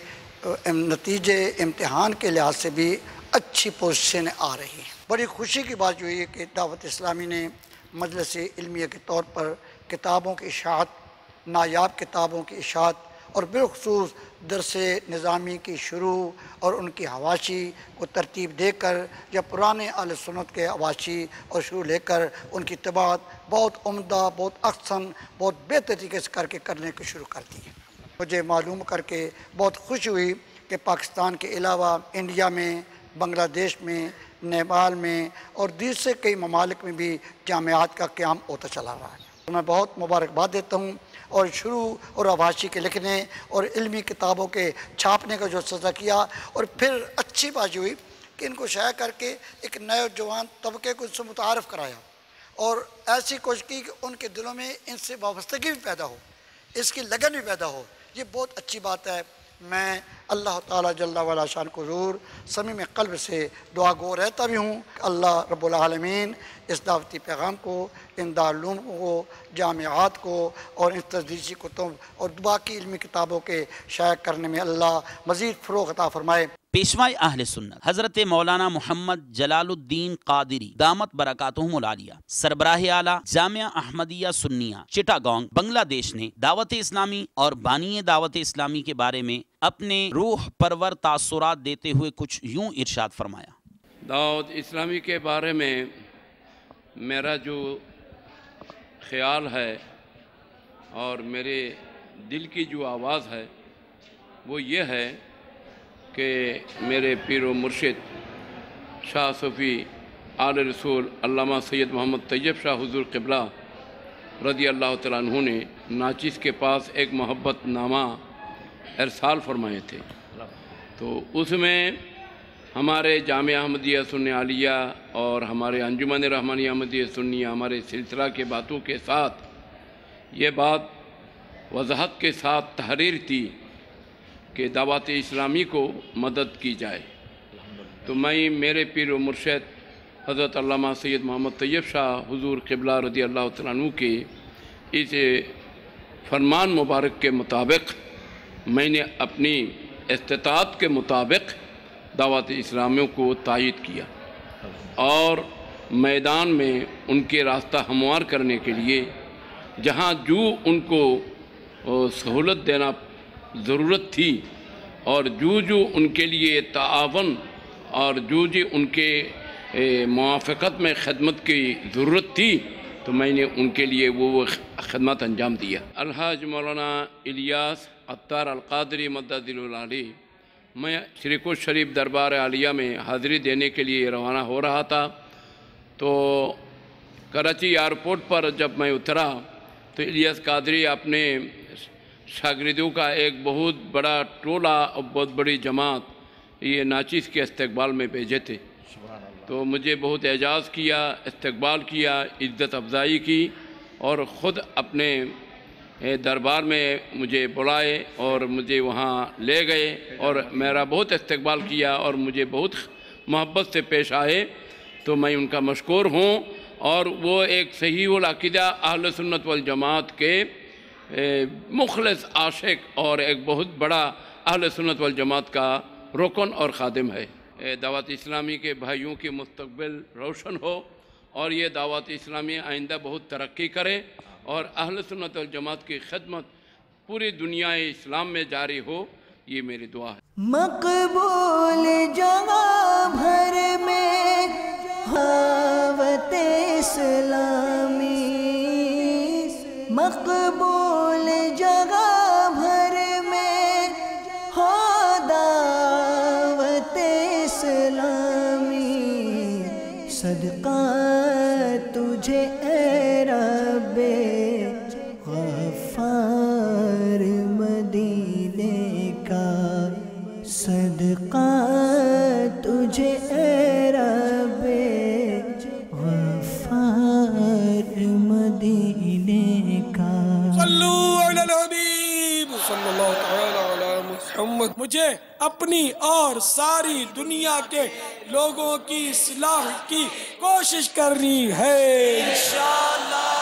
Speaker 17: نتیجے امتحان کے لحاظ سے بھی اچھی پوزیشنیں آ رہی ہیں۔ بڑی خوشی کی بات جو یہ کہ دعوت اسلامی نے مجلس علمیہ کے طور پر کتابوں کی اشاعت نایاب کتابوں کی اشاعت اور بالخصوص درس نظامی کی شروع اور ان کی حواشی کو ترتیب دے کر یا پرانے اہل سنت کے حواشی اور شروع لے کر ان کی طباعت بہت عمدہ، بہت احسن، بہت بہتر طریقے سے کرنے کو شروع کر دی ہے۔ مجھے معلوم کر کے بہت خوشی ہوئی کہ پاکستان کے علاوہ انڈیا میں، بنگلہ دیش میں، نیپال میں اور دوسرے کئی ممالک میں بھی جامعات کا قیام ہوتا چلا رہا ہے۔ میں بہت مبارکباد دیتا ہوں، اور شروع اور حواشی کے لکھنے اور علمی کتابوں کے چھاپنے کا جو سلسلہ کیا، اور پھر اچھی بات ہوئی کہ ان کو شائع کر کے ایک نئے جوان طبقے کو اس سے متعارف کرایا، اور ایسی کوشش کی کہ ان کے دلوں میں ان سے وابستگی بھی پیدا ہو، اس کی لگن بھی پیدا ہو۔ یہ بہت اچھی بات ہے۔ میں اللہ تعالیٰ جل وعلا شان کو ضرور صمیم قلب سے دعا گو رہتا بھی ہوں کہ اللہ رب العالمین اس دعوتی پیغام کو، ان دارالعلوم کو، جامعات کو اور ان تدریسی کتب اور باقی علمی کتابوں کے شائع کرنے میں اللہ مزید فروغ عطا فرمائے۔
Speaker 2: پیشوائے اہل سنت حضرت مولانا محمد جلال الدین قادری دامت برکاتہم العالیہ، سربراہ اعلیٰ جامعہ احمدیہ سنیہ چٹاگانگ بنگلہ دیش نے دعوت اسلامی اور بانی دعوت اسلامی کے بارے میں اپنے روح پرور تاثرات دیتے ہوئے کچھ یوں ارشاد فرمایا۔
Speaker 18: دعوت اسلامی کے بارے میں میرا جو خیال ہے اور میرے دل کی جو آواز ہے وہ یہ ہے کہ میرے پیر و مرشد شاہ صوفی آل رسول علامہ سید محمد طیب شاہ حضور قبلہ رضی اللہ تعالیٰ عنہ نے ناچیز کے پاس ایک محبت نامہ ارسال فرمائے تھے، تو اس میں ہمارے جامعہ احمدیہ سنی عالیہ اور ہمارے انجمن رحمانیہ احمدیہ سنیہ ہمارے سلسلہ کے باتوں کے ساتھ یہ بات وضاحت کے ساتھ تحریر تھی کہ دعوت اسلامی کو مدد کی جائے۔ تو میں میرے پیر و مرشد حضرت علامہ سید محمد طیب شاہ حضور قبلہ رضی اللہ تعالیٰ عنہ کے اس فرمان مبارک کے مطابق میں نے اپنی استطاعت کے مطابق دعوت اسلامیوں کو تائید کیا اور میدان میں ان کے راستہ ہموار کرنے کے لیے جہاں جو ان کو سہولت دینا ضرورت تھی اور جو ان کے لیے تعاون اور جو ان کے موافقت میں خدمت کی ضرورت تھی تو میں نے ان کے لیے وہ خدمت انجام دیا۔ الحاج مولانا الیاس عطار القادری مدد العالی، میں شریک الشریف دربار عالیہ میں حاضری دینے کے لیے روانہ ہو رہا تھا، تو کراچی ایئرپورٹ پر جب میں اترا تو الیاس قادری اپنے شاگردوں کا ایک بہت بڑا ٹولہ اور بہت بڑی جماعت یہ ناچیز کے استقبال میں بھیجے تھے، تو مجھے بہت اعزاز کیا، استقبال کیا، عزت افزائی کی اور خود اپنے دربار میں مجھے بلائے اور مجھے وہاں لے گئے اور میرا بہت استقبال کیا اور مجھے بہت محبت سے پیش آئے، تو میں ان کا مشکور ہوں۔ اور وہ ایک صحیح العقیدہ اہل سنت والجماعت کے مخلص عاشق اور ایک بہت بڑا اہل سنت والجماعت کا رکن اور خادم ہے۔ دعوت اسلامی کے بھائیوں کی مستقبل روشن ہو اور یہ دعوت اسلامی آئندہ بہت ترقی کرے اور اہل سنت والجماعت کی خدمت پوری دنیا اسلام میں جاری ہو، یہ میری دعا ہے۔
Speaker 19: مقبول جگہ بھر میں دعوت اسلامی، مقبول جگہ بھر میں ہو دعوت اسلامی، صدقہ تجھے اے رب غفار مدینے کا، صدقہ تجھے اے رب غفار مدینے کا۔
Speaker 10: صلو علی الحبیب صلی اللہ تعالی علی محمد۔ مجھے اپنی اور ساری دنیا کے لوگوں کی اصلاح کی کوشش کرنی ہے انشاءاللہ۔